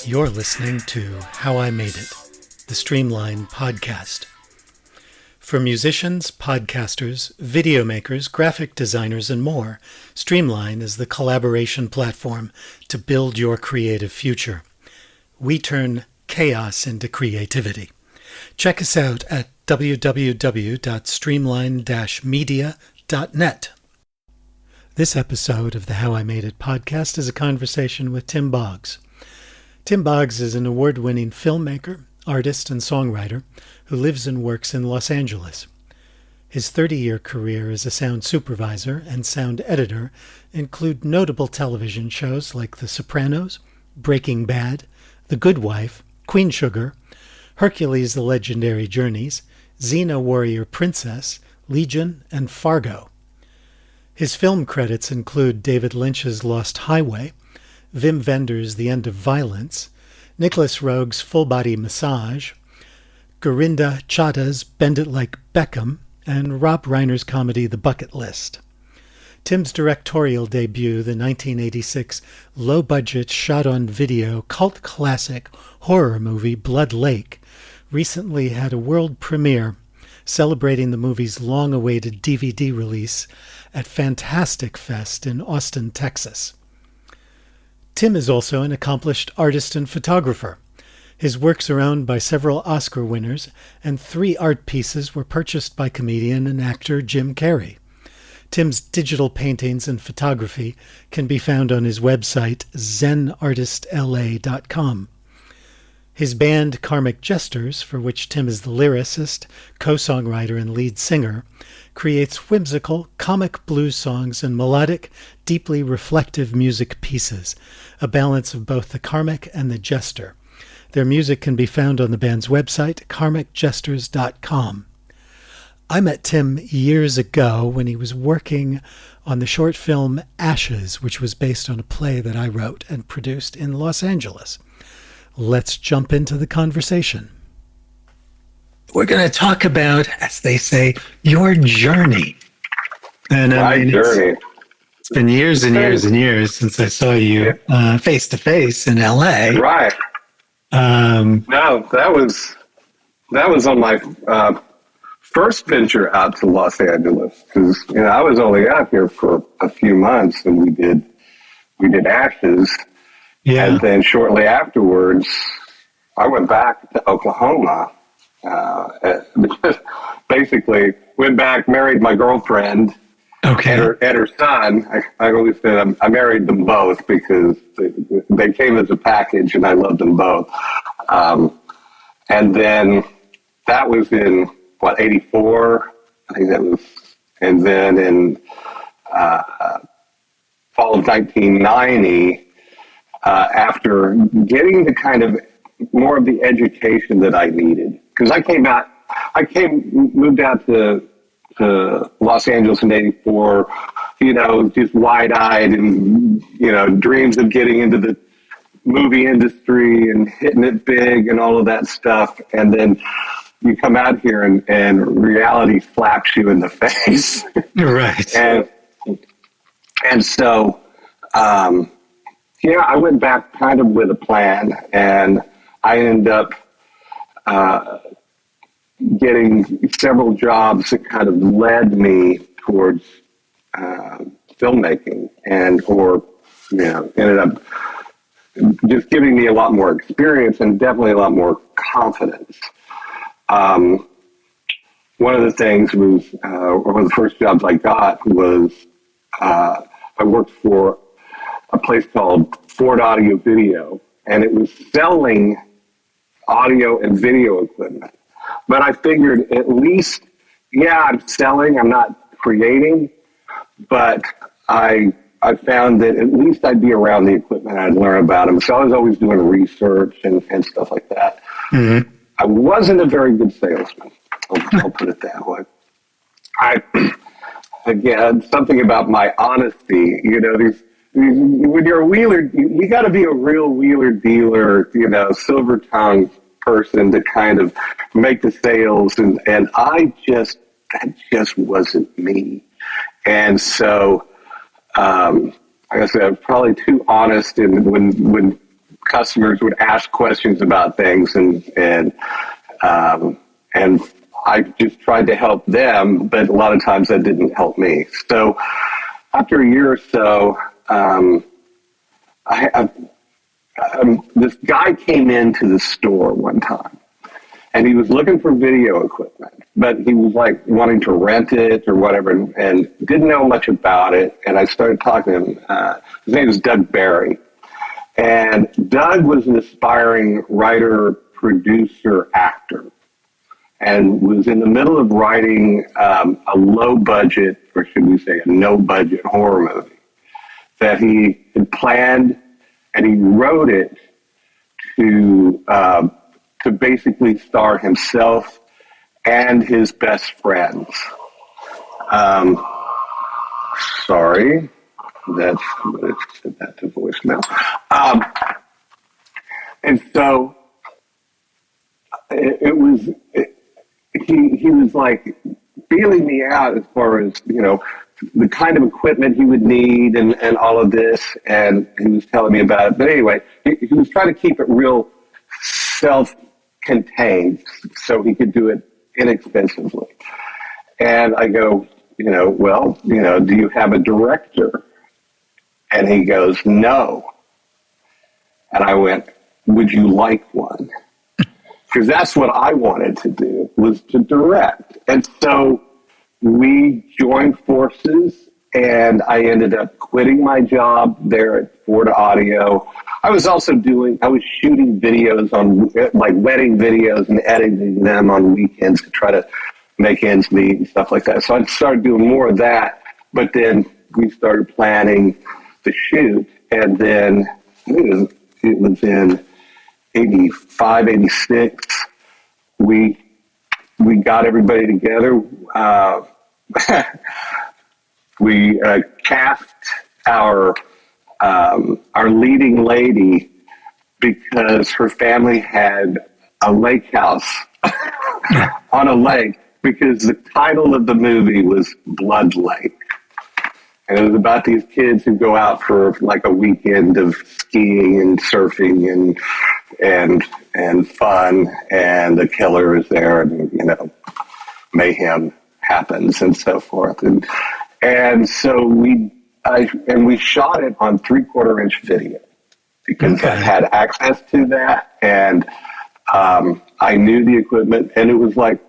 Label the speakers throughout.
Speaker 1: You're listening to How I Made It, the Streamline podcast. For musicians, podcasters, video makers, graphic designers, and more, Streamline is the collaboration platform to build your creative future. We turn chaos into creativity. Check us out at www.streamline-media.net. This episode of the How I Made It podcast is a conversation with Tim Bogs. Tim Bogs is an award-winning filmmaker, artist, and songwriter who lives and works in Los Angeles. His 30-year career as a sound supervisor and sound editor include notable television shows like The Sopranos, Breaking Bad, The Good Wife, Queen Sugar, Hercules: The Legendary Journeys, Xena: Warrior Princess, Legion, and Fargo. His film credits include David Lynch's Lost Highway, Wim Wenders' The End of Violence, Nicolas Roeg's Full Body Massage, Gurindha Chadha's Bend It Like Beckham, and Rob Reiner's comedy The Bucket List. Tim's directorial debut, the 1986 low-budget shot-on-video cult classic horror movie Blood Lake, recently had a world premiere celebrating the movie's long-awaited DVD release at Fantastic Fest in Austin, Texas. Tim is also an accomplished artist and photographer. His works are owned by several Oscar winners, and 3 art pieces were purchased by comedian and actor Jim Carrey. Tim's digital paintings and photography can be found on his website, zenartistla.com. His band Karmic Jesters, for which Tim is the lyricist, co-songwriter, and lead singer, creates whimsical, comic blues songs and melodic, deeply reflective music pieces, a balance of both the karmic and the jester. Their music can be found on the band's website, karmicjesters.com. I met Tim years ago when he was working on the short film Ashes, which was based on a play that I wrote and produced in Los Angeles. Let's jump into the conversation. We're going to talk about, as they say, your journey. And
Speaker 2: journey.
Speaker 1: It's been years and years and years since I saw you face to face in LA.
Speaker 2: Right. No, that was on my first venture out to Los Angeles, because I was only out here for a few months, and we did Ashes. Yeah. And then shortly afterwards, I went back to Oklahoma. Basically, went back, married my girlfriend, and her son. I always said I married them both because they came as a package, and I loved them both. And then that was in 84. I think that was, and then in fall of 1990. After getting the kind of more of the education that I needed, because moved out to Los Angeles in 84, just wide-eyed and, dreams of getting into the movie industry and hitting it big and all of that stuff. And then you come out here and reality slaps you in the face.
Speaker 1: Right.
Speaker 2: And so, I went back kind of with a plan, and I ended up getting several jobs that kind of led me towards filmmaking, or ended up just giving me a lot more experience and definitely a lot more confidence. One of the things was, one of the first jobs I got was I worked for a place called Ford Audio Video, and it was selling audio and video equipment. But I figured at least, I'm selling, I'm not creating, but I found that at least I'd be around the equipment, I'd learn about them. So I was always doing research and stuff like that. Mm-hmm. I wasn't a very good salesman. I'll put it that way. Again, something about my honesty, when you're a wheeler, you got to be a real wheeler dealer, silver tongue person to kind of make the sales. And that just wasn't me. And so, like I said, I was probably too honest. And when customers would ask questions about things, and I just tried to help them, but a lot of times that didn't help me. So after a year or so, this guy came into the store one time, and he was looking for video equipment, but he was like wanting to rent it or whatever, and didn't know much about it. And I started talking to him. His name was Doug Barry. And Doug was an aspiring writer, producer, actor, and was in the middle of writing a low budget, or should we say a no budget horror movie that he had planned, and he wrote it to basically star himself and his best friends. Sorry, I'm going to send that to voicemail. And so he was like feeling me out as far as, the kind of equipment he would need and all of this. And he was telling me about it. But anyway, he was trying to keep it real self-contained so he could do it inexpensively. And I go, do you have a director? And he goes, no. And I went, would you like one? Because that's what I wanted to do, was to direct. And so we joined forces, and I ended up quitting my job there at Ford Audio. I was shooting videos on, like, wedding videos and editing them on weekends to try to make ends meet and stuff like that. So I started doing more of that, but then we started planning the shoot, and then it was in 85, 86. We got everybody together. We cast our leading lady because her family had a lake house on a lake, because the title of the movie was Blood Lake. And it was about these kids who go out for like a weekend of skiing and surfing and fun, and the killer is there, and mayhem happens and so forth. And so we shot it on 3/4-inch video because I had access to that, and I knew the equipment, and it was like,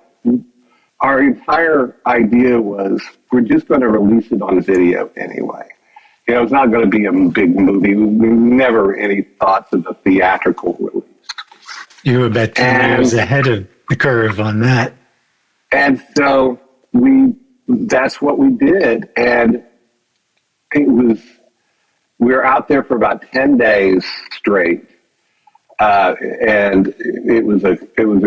Speaker 2: our entire idea was, we're just going to release it on video anyway. It's not going to be a big movie. We never any thoughts of a theatrical release.
Speaker 1: You were about 10 years ahead of the curve on that.
Speaker 2: And so that's what we did. And we were out there for about 10 days straight. And it was a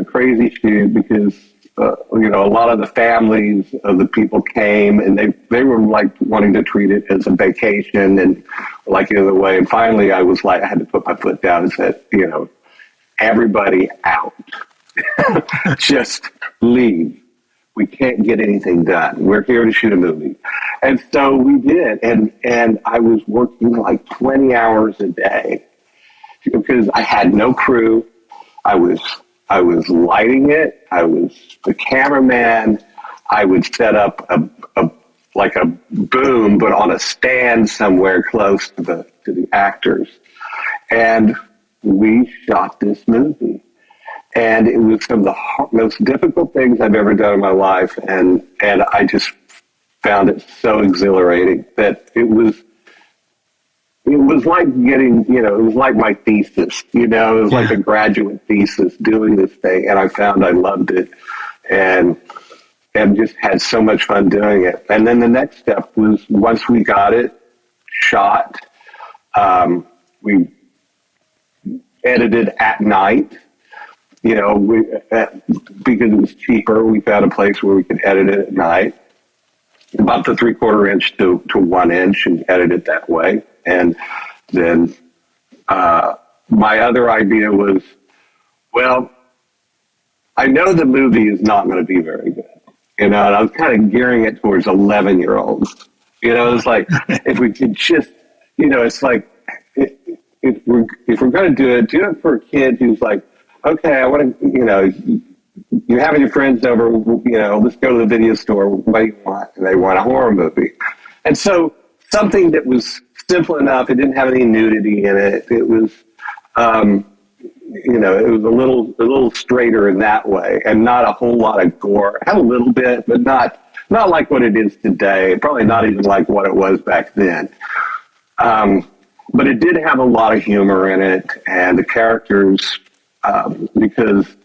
Speaker 2: crazy shoot because, a lot of the families of the people came, and they were like wanting to treat it as a vacation and like the other way. And finally I was like, I had to put my foot down and said, everybody out. Just leave. We can't get anything done. We're here to shoot a movie. And so we did. And I was working like 20 hours a day because I had no crew. I was lighting it. I was the cameraman. I would set up a boom, but on a stand somewhere close to the actors. And we shot this movie. And it was some of the most difficult things I've ever done in my life. And I just found it so exhilarating that it was like getting, it was like my thesis, it was like a graduate thesis doing this thing. And I found I loved it and just had so much fun doing it. And then the next step was, once we got it shot, we edited at night, because it was cheaper. We found a place where we could edit it at night, about the 3/4 inch to 1 inch, and edit it that way. And then my other idea was, well, I know the movie is not going to be very good, and I was kind of gearing it towards 11-year-olds. It's like, if we could just, it's like, if we're going to do it for a kid who's like, okay, I want to, you're having your friends over, let's go to the video store. What do you want? And they want a horror movie. And so something that was simple enough. It didn't have any nudity in it. It was, it was a little straighter in that way, and not a whole lot of gore. It had a little bit, but not like what it is today. Probably not even like what it was back then. But it did have a lot of humor in it, and the characters, because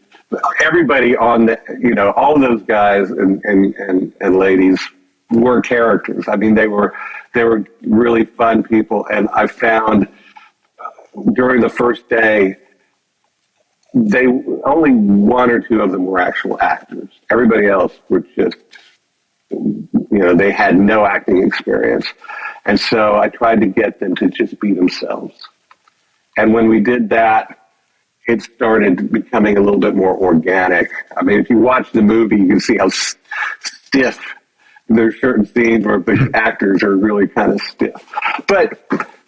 Speaker 2: everybody on the, all those guys and ladies were characters. I mean, they were really fun people, and I found during the first day, only one or two of them were actual actors. Everybody else were just, they had no acting experience. And so I tried to get them to just be themselves. And when we did that, it started becoming a little bit more organic. I mean, if you watch the movie, you can see how stiff. There's certain scenes where the actors are really kind of stiff. But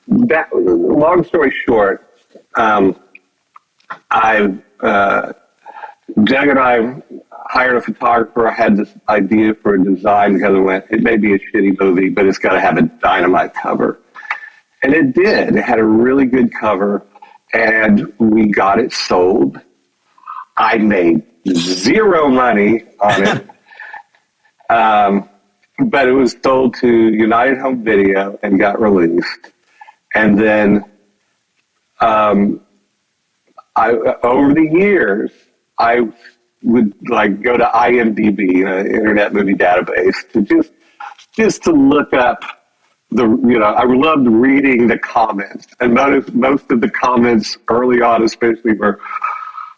Speaker 2: long story short, Doug and I hired a photographer. I had this idea for a design because it may be a shitty movie, but it's got to have a dynamite cover. And it did. It had a really good cover, and we got it sold. I made zero money on it. But it was sold to United Home Video and got released. And then over the years, I would go to IMDb, Internet Movie Database, to just to look up I loved reading the comments, and most of the comments early on, especially, were,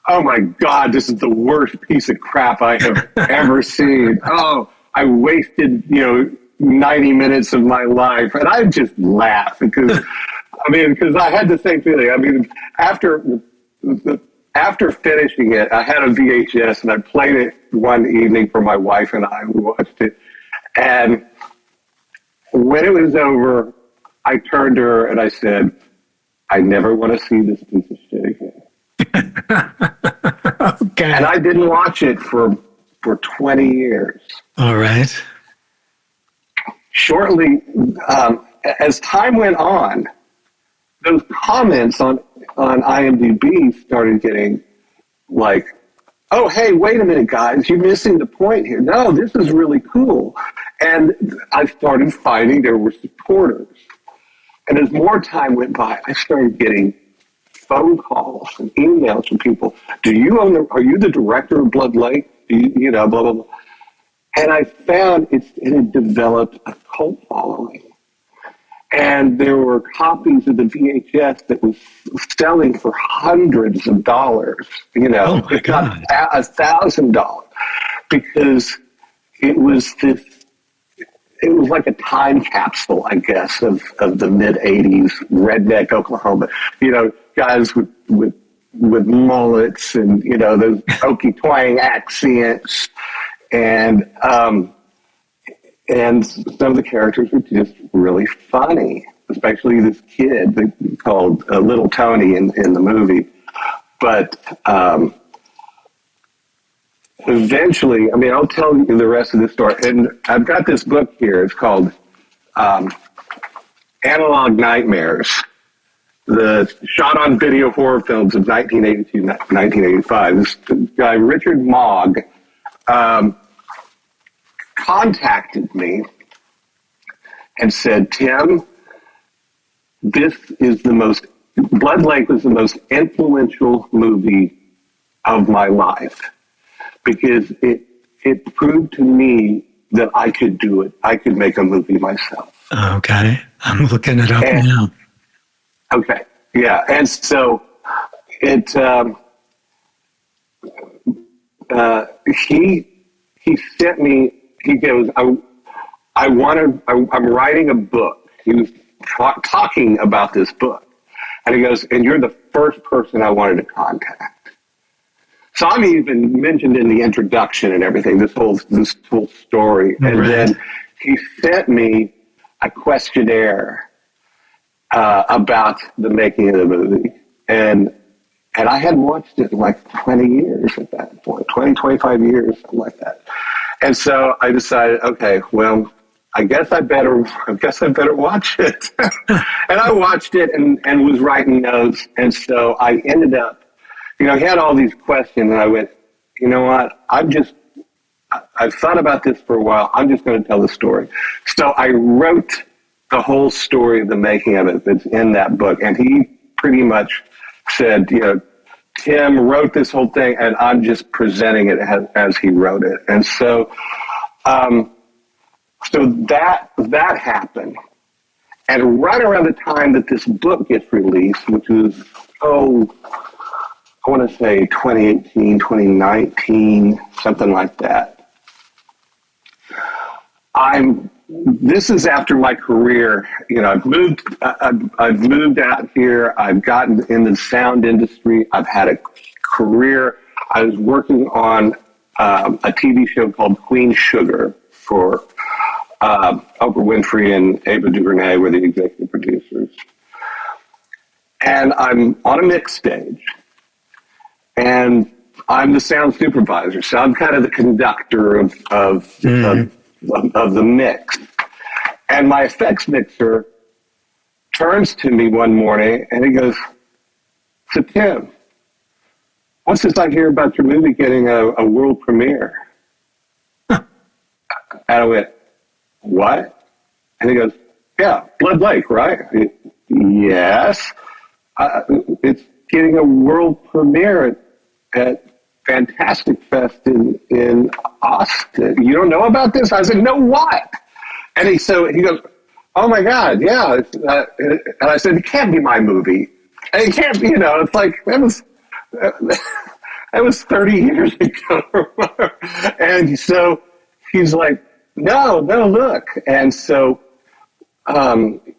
Speaker 2: "Oh my God, this is the worst piece of crap I have ever seen. Oh, I wasted 90 minutes of my life," and I just laugh because I had the same feeling. I mean, after finishing it, I had a VHS and I played it one evening for my wife and I. We watched it. And when it was over, I turned to her and I said, "I never want to see this piece of shit again." Okay. And I didn't watch it for 20 years.
Speaker 1: All right.
Speaker 2: Shortly, as time went on, those comments on IMDb started getting like, "Oh, hey, wait a minute, guys, you're missing the point here. No, this is really cool." And I started finding there were supporters. And as more time went by, I started getting phone calls and emails from people. Are you the director of Blood Lake? Blah, blah, blah. And I found it had developed a cult following. And there were copies of the VHS that was selling for hundreds of dollars, if not $1,000, because it was like a time capsule, I guess, of the mid-'80s redneck Oklahoma. Guys with mullets and those Okie twang accents, and some of the characters were just really funny, especially this kid called Little Tony in the movie. But eventually, I'll tell you the rest of the story. And I've got this book here. It's called Analog Nightmares, the shot-on-video horror films of 1982, 1985. This guy, Richard Mogg, contacted me and said, "Tim, Blood Lake was the most influential movie of my life because it proved to me that I could do it. I could make a movie myself."
Speaker 1: Okay. I'm looking it up now.
Speaker 2: Okay. Yeah. And so he sent me, he goes, I'm writing a book. He was talking about this book. And he goes, "And you're the first person I wanted to contact." So I'm even mentioned in the introduction and everything, this whole story. And then he sent me a questionnaire. about the making of the movie. And I hadn't watched it in like 20 years at that point, 20, 25 years, something like that. And so I decided, okay, well, I guess I better watch it. And I watched it and was writing notes. And so I ended up, he had all these questions, and I went, you know what? I've thought about this for a while. I'm just going to tell the story. So I wrote the whole story of the making of it that's in that book. And he pretty much said, Tim wrote this whole thing, and I'm just presenting it as he wrote it. And so, that happened. And right around the time that this book gets released, which was, I want to say 2018, 2019, something like that. This is after my career. I've moved out here. I've gotten in the sound industry. I've had a career. I was working on a TV show called Queen Sugar for Oprah Winfrey and Ava DuVernay were the executive producers. And I'm on a mix stage. And I'm the sound supervisor, so I'm kind of the conductor of the mix. And my effects mixer turns to me one morning and he goes, "So Tim, what's this I hear about your movie getting a world premiere?" And I went, "What?" And he goes, "Yeah, Blood Lake, right?" Yes. It's getting a world premiere at Fantastic Fest in Austin. You don't know about this? I said, "No, what?" And he goes, "Oh my God, yeah." And I said, "It can't be my movie. And it can't be, it's like, that was 30 years ago." And so he's like, no, look. And so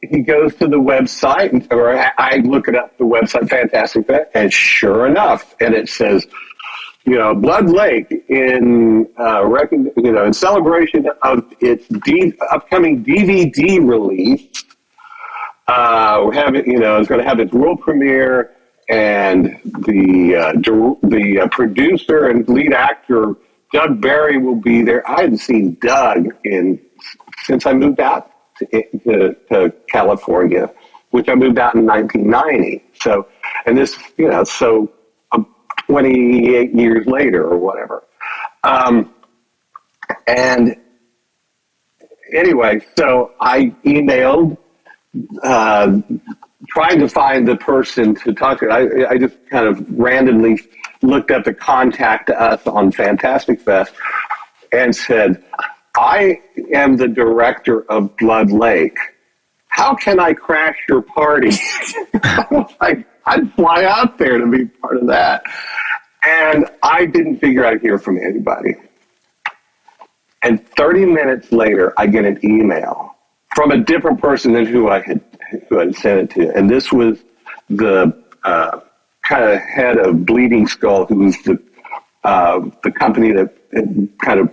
Speaker 2: he goes to the website, or I look it up, the website, Fantastic Fest, and sure enough, and it says, Blood Lake in celebration of its upcoming DVD release. We're having, it's going to have its world premiere, and the producer and lead actor Doug Barry will be there. I hadn't seen Doug since I moved out to California, which I moved out in 1990. So, and this, 28 years later or whatever. And anyway, so I emailed, trying to find the person to talk to. I just kind of randomly looked up the contact us on Fantastic Fest and said, "I am the director of Blood Lake. How can I crash your party?" I was like, I'd fly out there to be part of that. And I didn't figure I'd hear from anybody. And 30 minutes later, I get an email from a different person than who I had sent it to. And this was the kind of head of Bleeding Skull, who was the company that kind of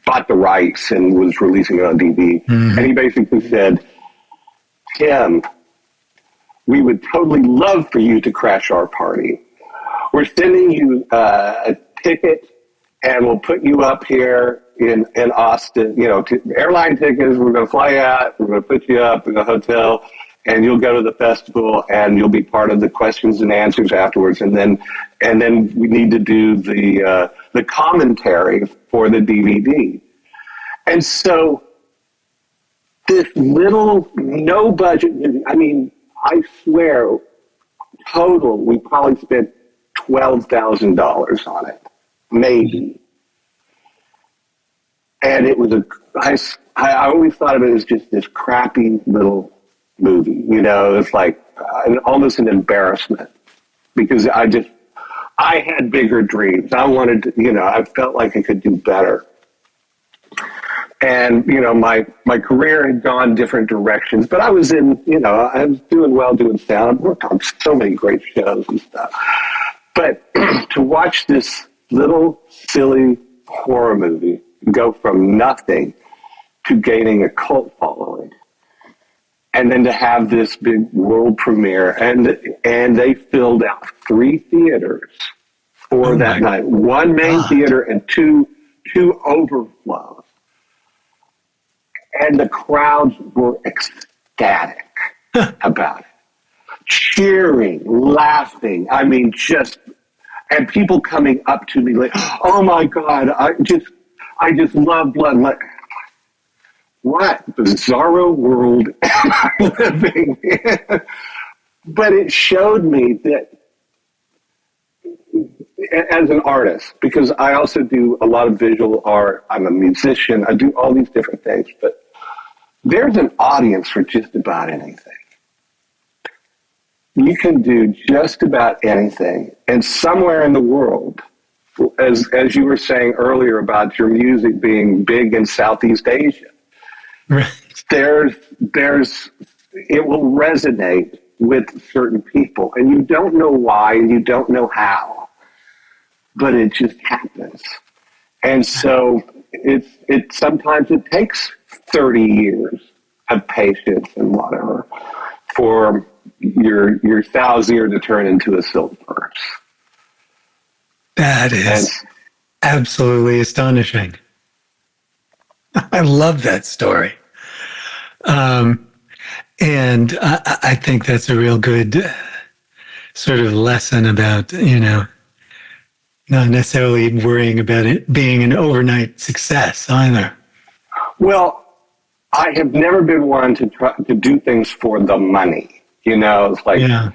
Speaker 2: bought the rights and was releasing it on DVD. Mm-hmm. And he basically said, "Tim, we would totally love for you to crash our party. We're sending you a ticket, and we'll put you up here in Austin, airline tickets. We're going to fly out. We're going to put you up in a hotel, and you'll go to the festival, and you'll be part of the questions and answers afterwards. And then we need to do the commentary for the DVD." And so this little no budget, I swear, total, we probably spent $12,000 on it, maybe. And it was I always thought of it as just this crappy little movie. It's like almost an embarrassment, because I had bigger dreams. I wanted to, I felt like I could do better. And, my career had gone different directions, but I was I was doing well doing sound. I worked on so many great shows and stuff. But to watch this little silly horror movie go from nothing to gaining a cult following and then to have this big world premiere, and they filled out 3 theaters for that night. 1 main theater and two overflows. And the crowds were ecstatic about it. Cheering, laughing. I mean, and people coming up to me like, "Oh my God, I just love Blood." What bizarro world am I living in? But it showed me that as an artist, because I also do a lot of visual art, I'm a musician, I do all these different things, but there's an audience for just about anything. You can do just about anything. And somewhere in the world, as you were saying earlier about your music being big in Southeast Asia,
Speaker 1: Right.
Speaker 2: It will resonate with certain people, and you don't know why, and you don't know how, but it just happens. And so it sometimes it takes 30 years of patience and whatever for your sow's ear to turn into a silk purse.
Speaker 1: That is absolutely astonishing. I love that story. And I think that's a real good sort of lesson about, not necessarily worrying about it being an overnight success either.
Speaker 2: Well, I have never been one to try to do things for the money. It's like, you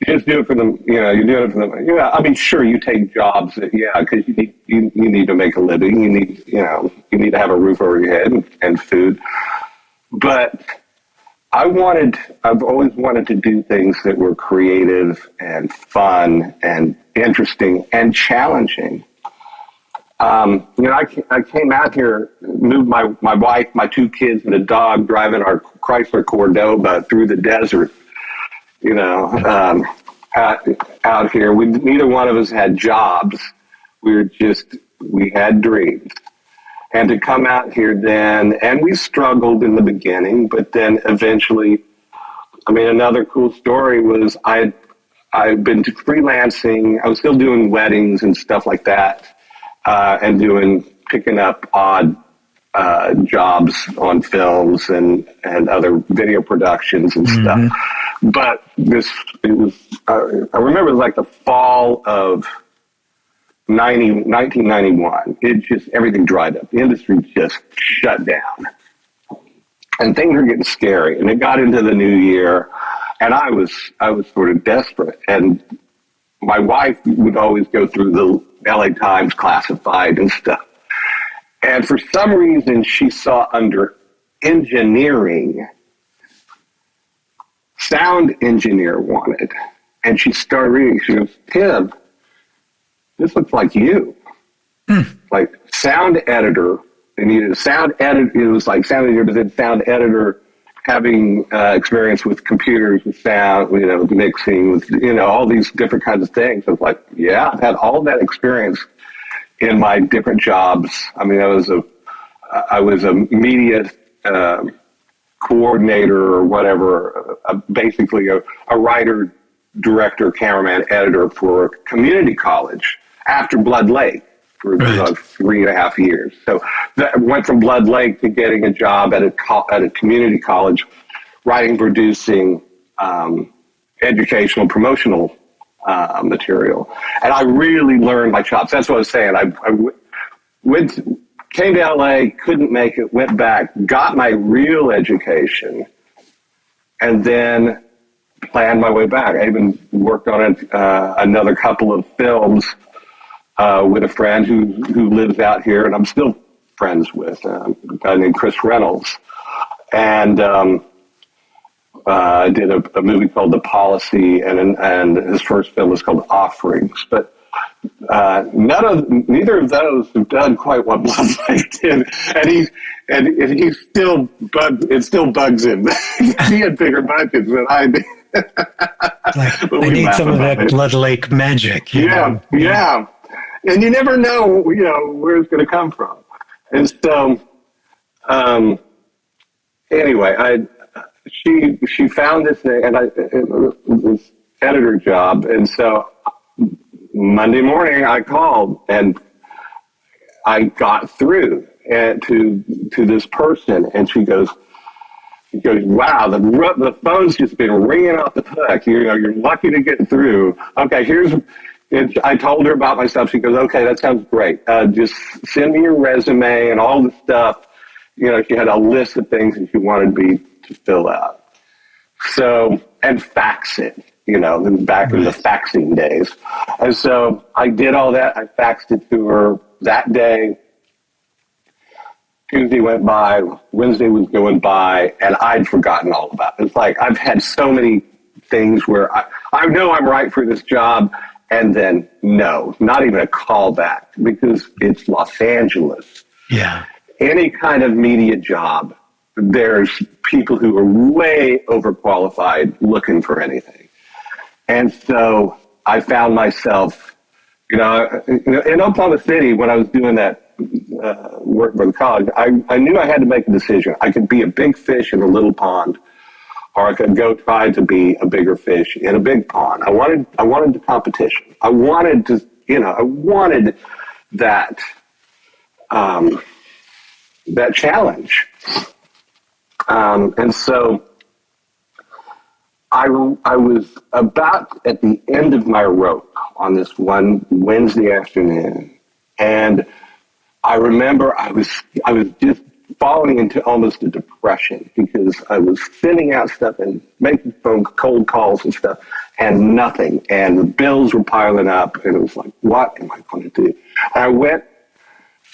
Speaker 2: just do it for them. You're doing it for them. I mean, sure, you take jobs, because you need to make a living. You need to have a roof over your head and food. But I've always wanted to do things that were creative and fun and interesting and challenging. I came out here, moved my wife, my 2 kids, and a dog, driving our Chrysler Cordoba through the desert. Out here, neither one of us had jobs. We had dreams. And to come out here then, and we struggled in the beginning, but then eventually, another cool story was I'd been freelancing. I was still doing weddings and stuff like that, and picking up odd jobs on films and other video productions and stuff. But I remember it was like the fall of 1991. Everything dried up. The industry just shut down. And things were getting scary. And it got into the new year, and I was sort of desperate. And my wife would always go through the LA Times classified and stuff. And for some reason, she saw under engineering, sound engineer wanted. And she started reading. She goes, "Tim, this looks like you." Like sound editor. They needed a sound editor. It was like sound editor, but then sound editor having experience with computers, with sound, with mixing, with, all these different kinds of things. I was like, yeah, I've had all that experience in my different jobs. I was a media coordinator or whatever, basically a writer, director, cameraman, editor for a community college after Blood Lake for 3.5 years. So that went from Blood Lake to getting a job at a community college, writing, producing educational, promotional material. And I really learned my chops. That's what I was saying. Came to LA, couldn't make it, went back, got my real education, and then planned my way back. I even worked on another couple of films with a friend who lives out here, and I'm still friends with, a guy named Chris Reynolds. And I did a movie called The Policy, and his first film was called Offerings. But neither of those have done quite what Blood Lake did, and he's still it still bugs him. He had bigger budgets than I did.
Speaker 1: I need some of that Blood Lake magic.
Speaker 2: Yeah. And you never know, where it's going to come from. And so, anyway, she found this thing, and this editor job, and so Monday morning I called and I got through to this person, and she goes, wow, the phone's just been ringing off the hook. You're lucky to get through. Okay, I told her about myself. She goes, okay, that sounds great. Just send me your resume and all the stuff. She had a list of things that she wanted me to fill out. So, and fax it, back in the faxing days. And so I did all that. I faxed it to her that day. Tuesday went by, Wednesday was going by, and I'd forgotten all about it. It's like I've had so many things where I know I'm right for this job, and then no, not even a call back, because it's Los Angeles.
Speaker 1: Yeah.
Speaker 2: Any kind of media job, there's people who are way overqualified looking for anything. And so I found myself, in Oklahoma City, when I was doing that work for the college, I knew I had to make a decision. I could be a big fish in a little pond, or I could go try to be a bigger fish in a big pond. I wanted the competition. I wanted that that challenge. And so I was about at the end of my rope on this one Wednesday afternoon, and I remember I was just falling into almost a depression, because I was sending out stuff and making cold calls and stuff, and nothing. And the bills were piling up, and it was like, what am I going to do? And I went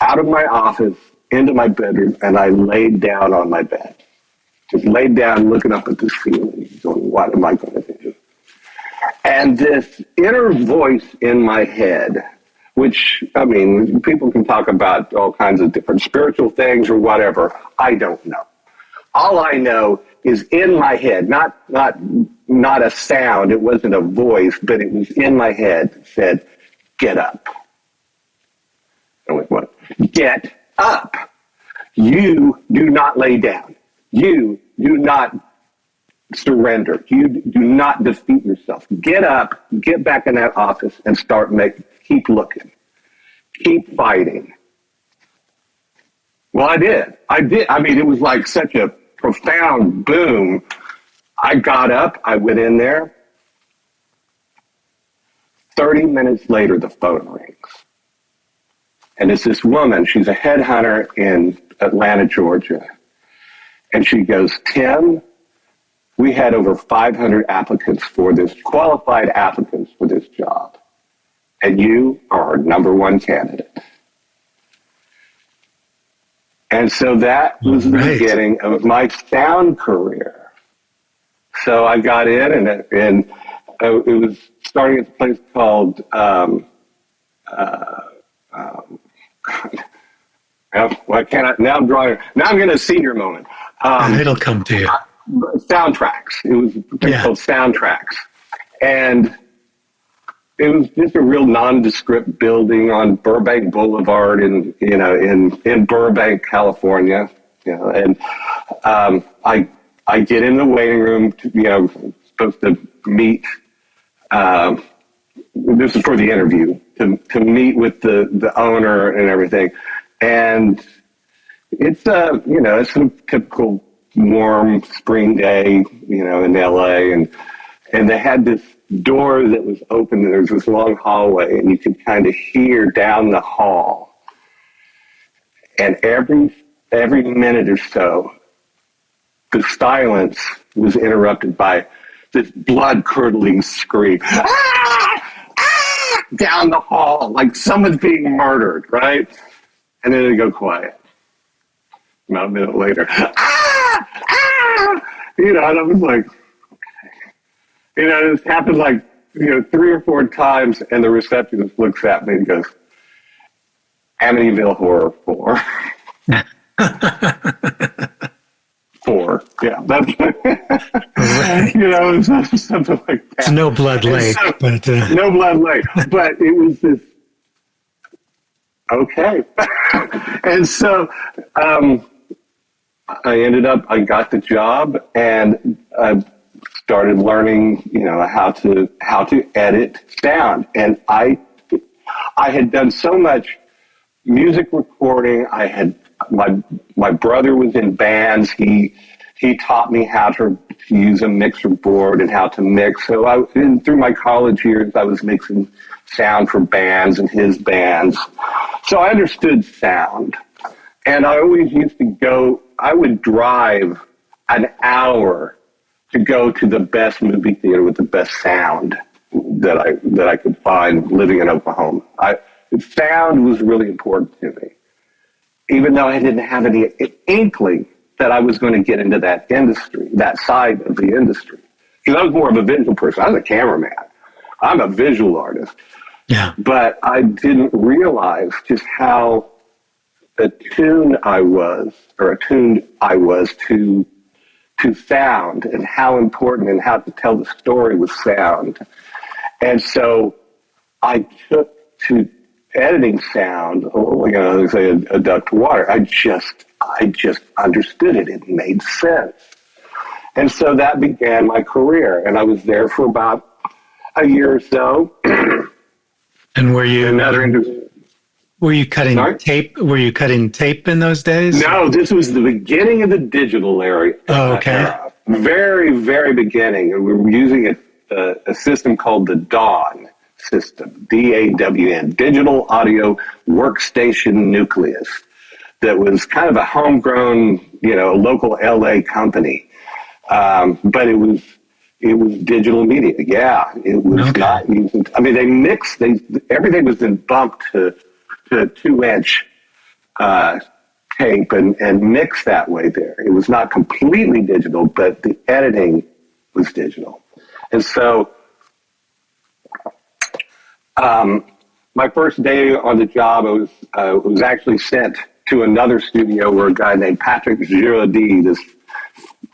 Speaker 2: out of my office into my bedroom, and I laid down on my bed. Just laid down looking up at the ceiling, going, what am I going to do? And this inner voice in my head, which, people can talk about all kinds of different spiritual things or whatever. I don't know. All I know is in my head, not a sound. It wasn't a voice, but it was in my head. It said, get up. I went, what? Get up. You do not lay down. You do not surrender. You do not defeat yourself. Get up, get back in that office, and keep looking. Keep fighting. Well, I did. It was like such a profound boom. I got up, I went in there. 30 minutes later, the phone rings. And it's this woman, she's a headhunter in Atlanta, Georgia. And she goes, Tim, we had over 500 qualified applicants for this job. And you are our number one candidate. And so that was the beginning of my sound career. So I got in, and it was starting at a place called, now I'm going to senior moment.
Speaker 1: It'll come to you.
Speaker 2: Soundtracks. It was a thing called Soundtracks. And it was just a real nondescript building on Burbank Boulevard in Burbank, California. And I get in the waiting room supposed to meet. This is for the interview, to meet with the owner and everything. And it's it's a typical warm spring day, in LA, and they had this door that was open, and there was this long hallway, and you could kind of hear down the hall. And every minute or so, the silence was interrupted by this blood-curdling scream. Ah! Ah! Down the hall, like someone's being murdered, right? And then it'd go quiet. About a minute later, ah! Ah! And I was like, this happened like, 3 or 4 times, and the receptionist looks at me and goes, Amityville Horror 4. 4. Yeah, that's, something like that.
Speaker 1: It's no blood lake. But
Speaker 2: no blood lake. But it was this, okay. And so, I got the job, and I started learning, how to edit sound. And I had done so much music recording. I had my brother was in bands. He taught me how to use a mixer board and how to mix. So through my college years, I was mixing sound for bands and his bands. So I understood sound. And I always used to I would drive an hour to go to the best movie theater with the best sound that I could find living in Oklahoma. Sound was really important to me, even though I didn't have any inkling that I was going to get into that industry, that side of the industry. Because I was more of a visual person. I was a cameraman. I'm a visual artist.
Speaker 1: Yeah.
Speaker 2: But I didn't realize just how attuned I was to sound, and how important and how to tell the story with sound. And so I took to editing sound, say a duck to water. I just understood it. It made sense. And so that began my career. And I was there for about a year or so.
Speaker 1: And were you cutting
Speaker 2: Sorry?
Speaker 1: tape? Were you cutting tape in those days?
Speaker 2: No, this was the beginning of the digital era.
Speaker 1: Oh, okay.
Speaker 2: Era. Very, very beginning. We were using a system called the DAWN system, DAWN, Digital Audio Workstation Nucleus, that was kind of a homegrown, local LA company. But it was digital media. Yeah, it was not using. I mean, everything was then bumped to 2-inch tape and mixed that way there. It was not completely digital, but the editing was digital. And so my first day on the job, I was actually sent to another studio where a guy named Patrick Gurindha, this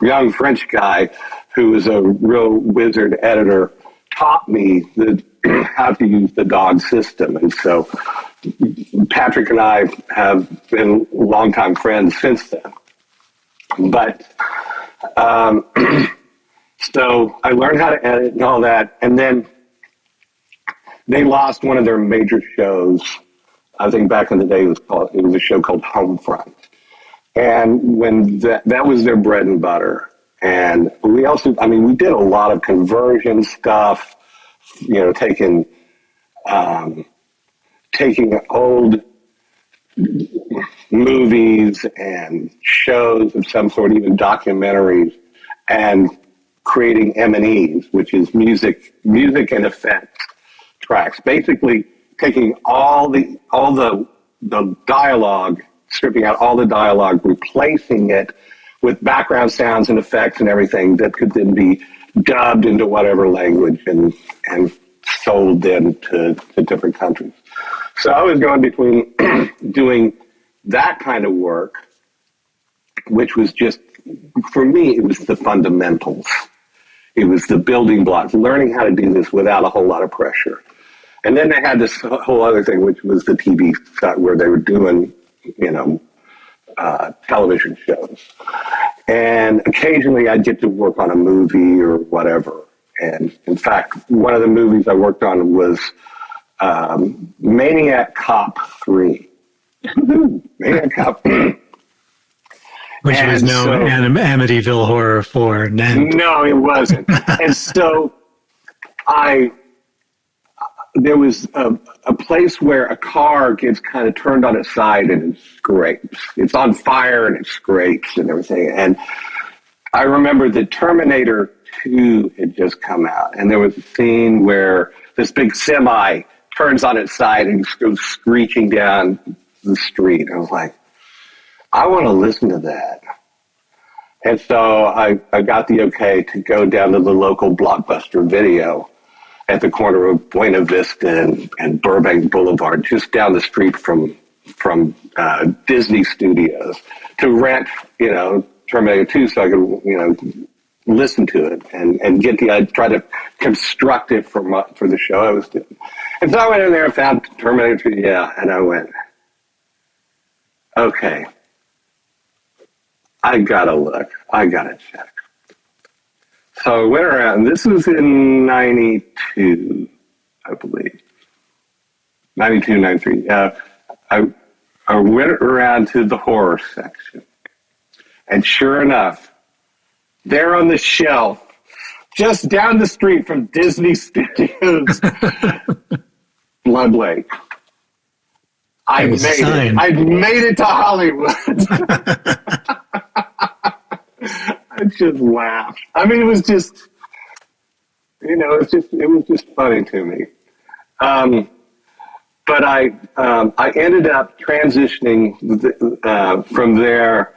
Speaker 2: young French guy who was a real wizard editor, taught me how to use the DAWN system. And so Patrick and I have been longtime friends since then. But so I learned how to edit and all that. And then they lost one of their major shows. I think back in the day it was a show called Homefront. And when that was their bread and butter. And we did a lot of conversion stuff, taking old movies and shows of some sort, even documentaries, and creating M&Es, which is music and effects tracks. Basically, taking all the dialogue, stripping out all the dialogue, replacing it with background sounds and effects and everything that could then be dubbed into whatever language and sold then to different countries. So I was going between doing that kind of work, which was just, for me, it was the fundamentals. It was the building blocks, learning how to do this without a whole lot of pressure. And then they had this whole other thing, which was the TV side where they were doing, television shows. And occasionally I'd get to work on a movie or whatever. And in fact, one of the movies I worked on was Maniac Cop 3. Maniac Cop.
Speaker 1: Which was no Amityville Horror 4.
Speaker 2: No, it wasn't. And so there was a place where a car gets kind of turned on its side and it scrapes. It's on fire and it scrapes and everything. And I remember the Terminator 2 had just come out, and there was a scene where this big semi turns on its side and goes screeching down the street. I was like, I want to listen to that. And so I got the okay to go down to the local Blockbuster Video at the corner of Buena Vista and Burbank Boulevard, just down the street from Disney Studios, to rent, Terminator 2 so I could, listen to it and try to construct it for the show I was doing. And so I went in there and found Terminator 2, and I went, okay, I gotta look. I gotta check. So I went around. This was in 92, I believe. 92, 93. I went around to the horror section. And sure enough, there on the shelf, just down the street from Disney Studios, Blood Lake. I made it. I made it to Hollywood. I just laughed. I mean, it was just, it was just funny to me. But I ended up transitioning from there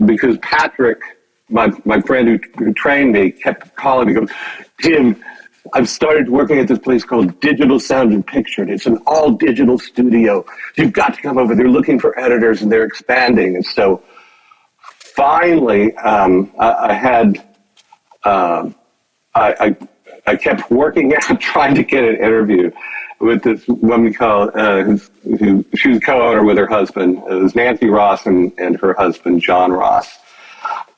Speaker 2: because Patrick, my friend who trained me, kept calling me, going, Tim, I've started working at this place called Digital Sound and Picture. It's an all-digital studio. You've got to come over. They're looking for editors, and they're expanding. And so finally, I kept working out, trying to get an interview with this woman she was co-owner with her husband. It was Nancy Ross and her husband, John Ross.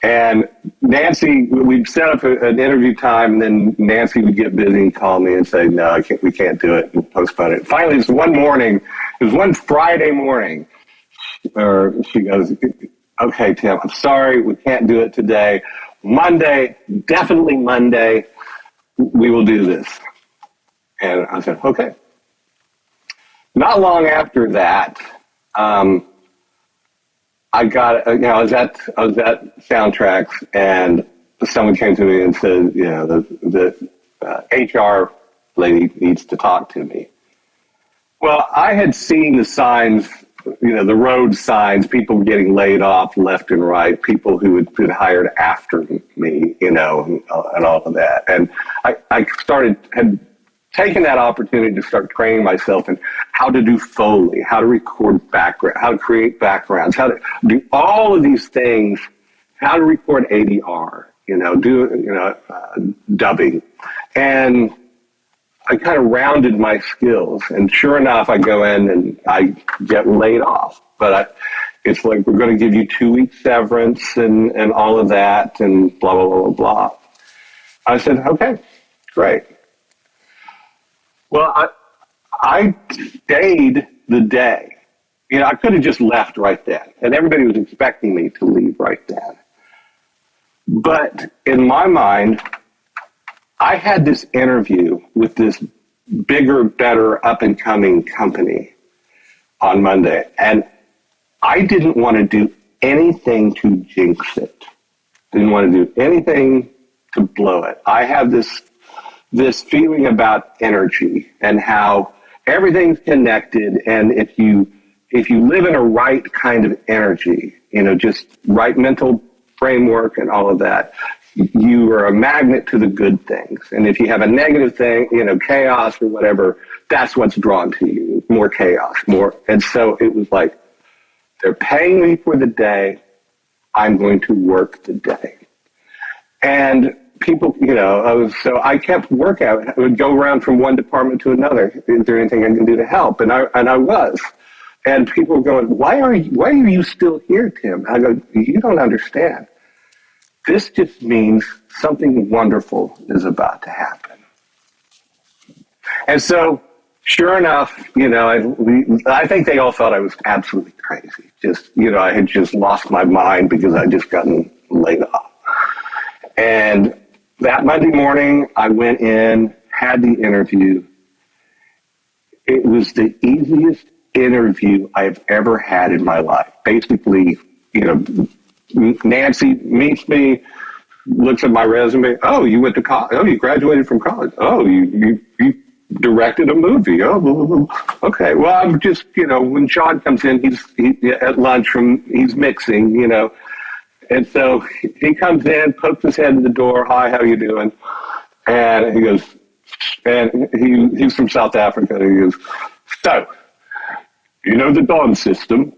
Speaker 2: And Nancy, we'd set up an interview time, and then Nancy would get busy and call me and say, no, we can't do it, and postpone it. Finally, it was one Friday morning, or she goes, okay, Tim, I'm sorry, we can't do it today. Monday, definitely Monday, we will do this. And I said, okay. Not long after that, I was at Soundtracks, and someone came to me and said, the HR lady needs to talk to me. Well, I had seen the signs, the road signs, people getting laid off left and right, people who had been hired after me, and all of that. And I had taken that opportunity to start training myself in how to do Foley, how to record background, how to create backgrounds, how to do all of these things, how to record ADR, dubbing. And I kind of rounded my skills. And sure enough, I go in and I get laid off. But it's like, we're going to give you 2 weeks severance and all of that and blah, blah, blah, blah, blah. I said, okay, great. Well, I stayed the day. I could have just left right then, and everybody was expecting me to leave right then. But in my mind, I had this interview with this bigger, better, up-and-coming company on Monday, and I didn't want to do anything to jinx it. Didn't want to do anything to blow it. I have this feeling about energy and how everything's connected, and if you live in a right kind of energy, just right mental framework and all of that, you are a magnet to the good things. And if you have a negative thing, chaos or whatever, that's what's drawn to you. More chaos, more. And so it was like, they're paying me for the day. I'm going to work the day. And people, so I kept working. I would go around from one department to another. Is there anything I can do to help? And I was. And people were going, why are you still here, Tim? I go, you don't understand. This just means something wonderful is about to happen. And so, sure enough, I think they all thought I was absolutely crazy. Just, I had just lost my mind because I just gotten laid off. And that Monday morning, I went in, had the interview. It was the easiest interview I've ever had in my life. Basically, Nancy meets me, looks at my resume. Oh, you went to college. Oh, you graduated from college. Oh, you directed a movie. Oh, blah, blah, blah. Okay. Well, I'm just, when Sean comes in, he's at lunch he's mixing, And so he comes in, pokes his head in the door. Hi, how you doing? And he goes, and he's from South Africa. And he goes, so, the Dawn system?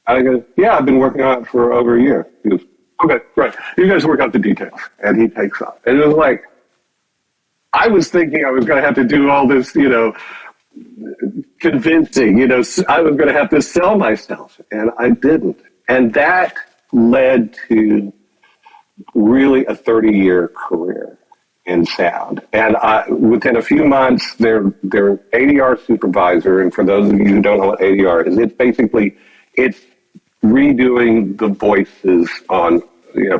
Speaker 2: I go, yeah, I've been working on it for over a year. He goes, okay, great. You guys work out the details. And he takes off. And it was like, I was thinking I was going to have to do all this, convincing, I was going to have to sell myself. And I didn't. And that led to really a 30-year career in sound. And within a few months, their ADR supervisor, and for those of you who don't know what ADR is, it's redoing the voices on,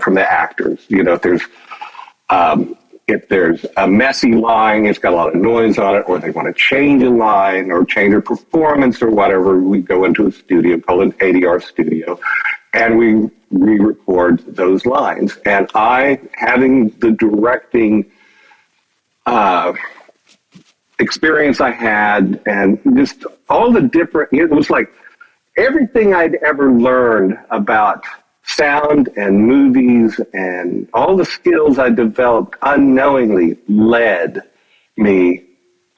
Speaker 2: from the actors. If there's a messy line, it's got a lot of noise on it, or they want to change a line or change a performance or whatever, we go into a studio called an ADR studio, and we re-record those lines. And having the directing experience I had, and just all the different, it was like everything I'd ever learned about sound and movies and all the skills I developed unknowingly led me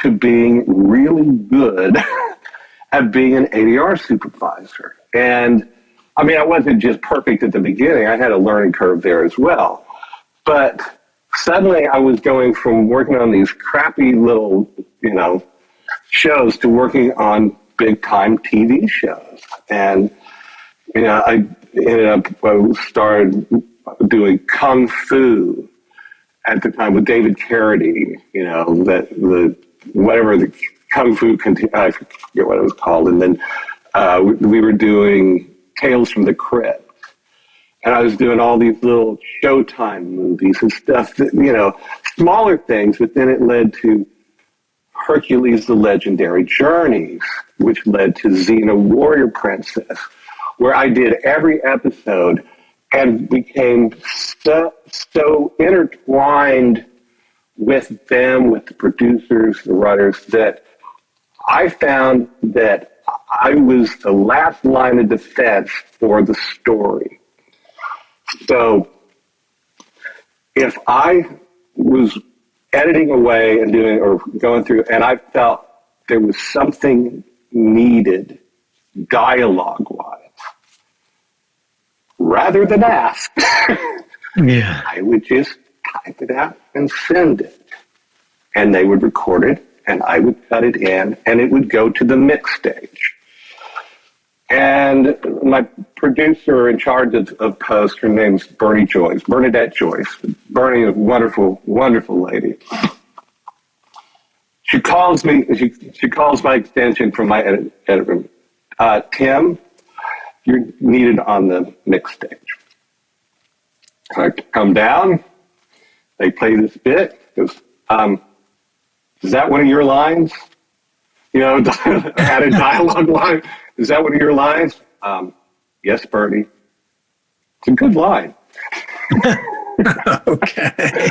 Speaker 2: to being really good at being an ADR supervisor. And I mean, I wasn't just perfect at the beginning. I had a learning curve there as well. But suddenly I was going from working on these crappy little, shows to working on big time TV shows. And, I started doing Kung Fu at the time with David Carradine, whatever the Kung Fu, I forget what it was called. And then we were doing Tales from the Crypt. And I was doing all these little Showtime movies and stuff that, smaller things, but then it led to Hercules, the Legendary Journeys, which led to Xena, Warrior Princess, where I did every episode and became so intertwined with them, with the producers, the writers, that I found that I was the last line of defense for the story. So if I was editing away and doing or going through, and I felt there was something needed dialogue-wise, rather than ask,
Speaker 1: Yeah.
Speaker 2: I would just type it out and send it. And they would record it, and I would cut it in, and it would go to the mix stage. And my producer in charge of post, her name's Bernadette Joyce. Bernie is a wonderful, wonderful lady. She calls me, she calls my extension from my edit room. Tim, you're needed on the mix stage. I come down, they play this bit, goes, is that one of your lines? I had a dialogue line. Is that one of your lines? Yes, Bernie. It's a good line.
Speaker 1: Okay.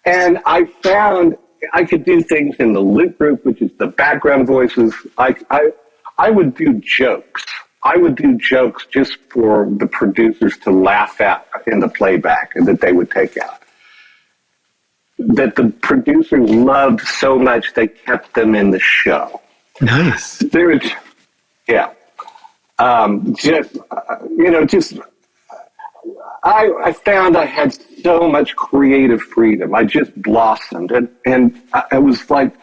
Speaker 2: And I found I could do things in the loop group, which is the background voices. I would do jokes. I would do jokes just for the producers to laugh at in the playback and that they would take out. That the producers loved so much they kept them in the show.
Speaker 1: Nice.
Speaker 2: Yeah. I found I had so much creative freedom. I just blossomed. And I was like,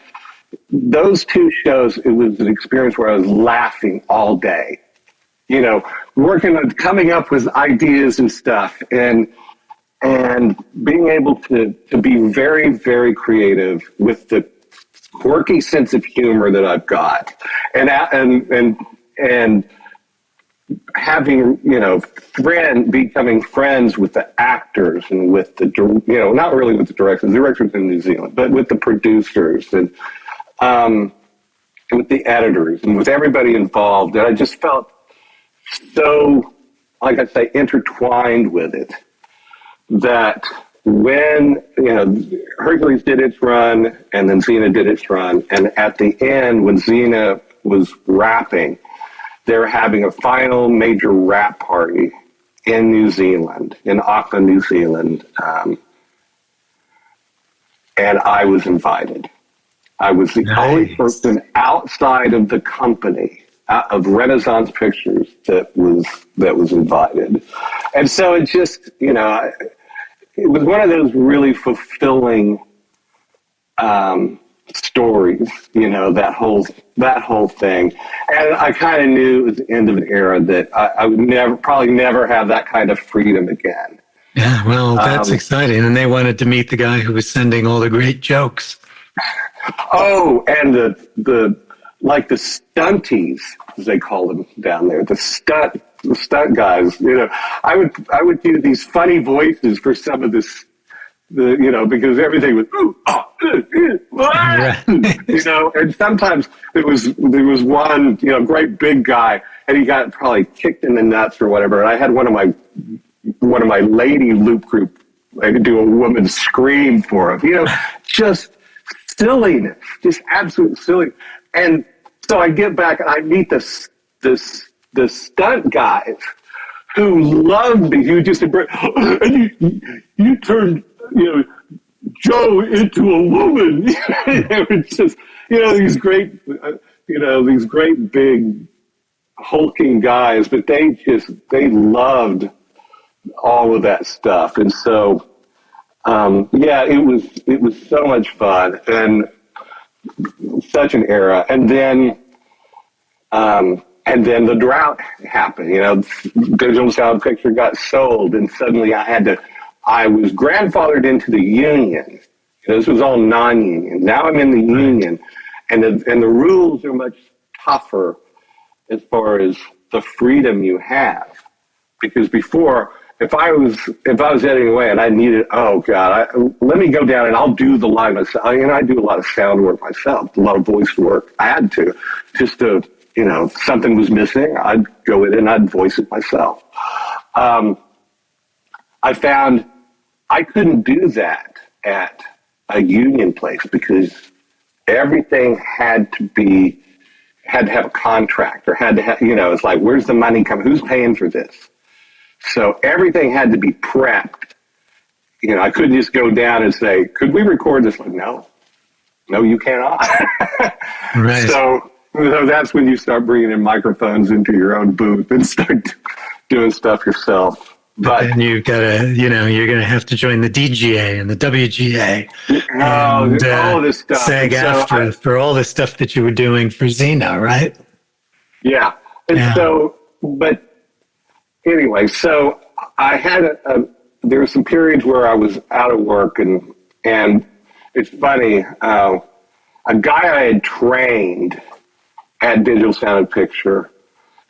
Speaker 2: those two shows, it was an experience where I was laughing all day. Working on coming up with ideas and stuff and being able to be very, very creative with the quirky sense of humor that I've got, and having becoming friends with the actors and with the not really with the directors in New Zealand, but with the producers and with the editors and with everybody involved. And I just felt so, like I say, intertwined with it, that when, Hercules did its run and then Xena did its run, and at the end, when Xena was wrapping, they were having a final major wrap party in New Zealand, in Auckland, New Zealand, and I was invited. I was the only person outside of the company of Renaissance Pictures that was invited. And so it just, it was one of those really fulfilling stories, that whole thing. And I kind of knew it was the end of an era that I would probably never have that kind of freedom again.
Speaker 1: Yeah, well, that's exciting. And they wanted to meet the guy who was sending all the great jokes.
Speaker 2: Oh, and the stunties, as they call them down there, the stunt guys. I would do these funny voices for some of this, because everything was
Speaker 1: Right.
Speaker 2: and sometimes there was one great big guy, and he got probably kicked in the nuts or whatever. And I had one of my lady loop group. I could do a woman scream for him. Just silliness, just absolute silly. And so I get back and I meet the stunt guys who loved me. He would just embrace, and you turned, Joe into a woman. It was just, these great big hulking guys, but they loved all of that stuff. And so, it was so much fun and such an era. And then the drought happened. Digital Sound Picture got sold, and suddenly I was grandfathered into the union. This was all non-union. Now I'm in the union, and the rules are much tougher as far as the freedom you have. Because before, if I was editing away and I needed, let me go down and I'll do the line myself. I do a lot of sound work myself, a lot of voice work. I had to, just to, something was missing, I'd go in and I'd voice it myself. I found I couldn't do that at a union place because everything had to have a contract, or had to have, it's like, where's the money coming? Who's paying for this? So everything had to be prepped. I couldn't just go down and say, could we record this? Like, no, you cannot.
Speaker 1: Right.
Speaker 2: So that's when you start bringing in microphones into your own booth and start doing stuff yourself.
Speaker 1: But then you're going to have to join the DGA and the WGA and
Speaker 2: all this stuff.
Speaker 1: SAG-AFTRA for all the stuff that you were doing for Xena, right?
Speaker 2: Yeah. And so, but anyway, so I had there were some periods where I was out of work, and it's funny, a guy I had trained at Digital Sound and Picture,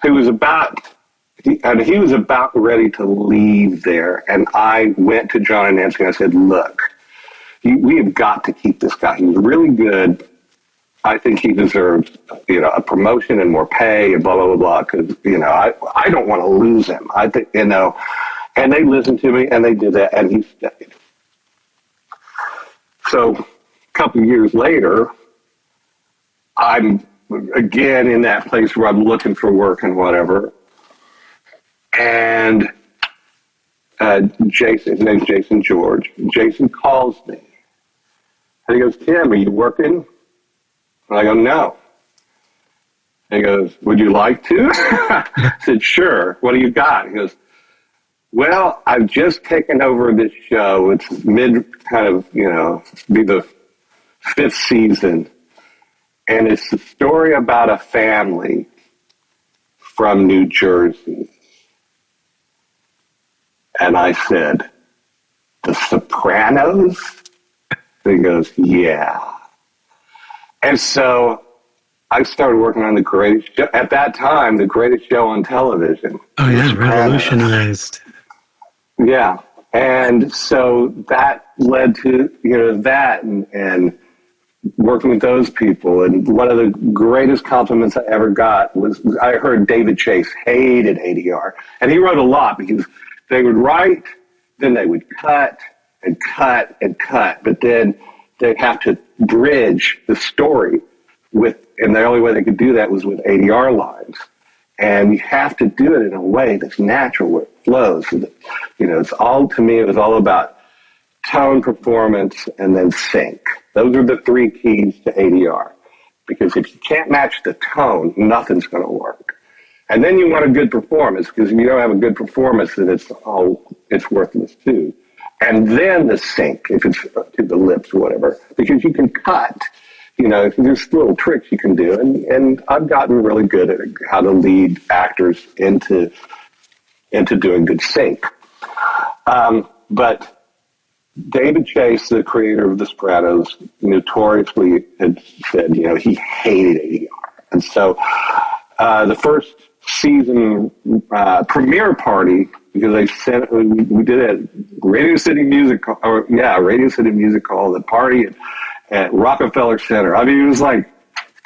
Speaker 2: who was he was about ready to leave there, and I went to John and Nancy and I said, look, we have got to keep this guy. He's really good. I think he deserves, a promotion and more pay and blah, blah, blah, blah, because, I don't want to lose him. I think, and they listened to me and they did that, and he stayed. So a couple of years later, I'm again in that place where I'm looking for work and whatever. And Jason, his name's Jason George. Jason calls me. And he goes, Tim, are you working? And I go, no. And he goes, would you like to? I said, sure. What do you got? He goes, well, I've just taken over this show. It's be the 5th season. And it's the story about a family from New Jersey. And I said, the Sopranos? And he goes, yeah. And so I started working on the greatest show. At that time, the greatest show on television.
Speaker 1: Oh, yeah, revolutionized.
Speaker 2: Yeah. And so that led to, that and working with those people. And one of the greatest compliments I ever got was I heard David Chase hated ADR. And he wrote a lot because they would write, then they would cut and cut and cut. But then they'd have to bridge the story and the only way they could do that was with ADR lines. And you have to do it in a way that's natural, where it flows. So that, to me, it was all about tone, performance, and then sync. Those are the 3 keys to ADR. Because if you can't match the tone, nothing's going to work. And then you want a good performance, because if you don't have a good performance, then it's worthless too. And then the sync, if it's to the lips or whatever, because you can cut, there's little tricks you can do. And I've gotten really good at how to lead actors into doing good sync. But David Chase, the creator of The Sopranos, notoriously had said, he hated ADR. And so the first season premiere party, because we did it at Radio City Music Hall, the party at Rockefeller Center. I mean, it was like,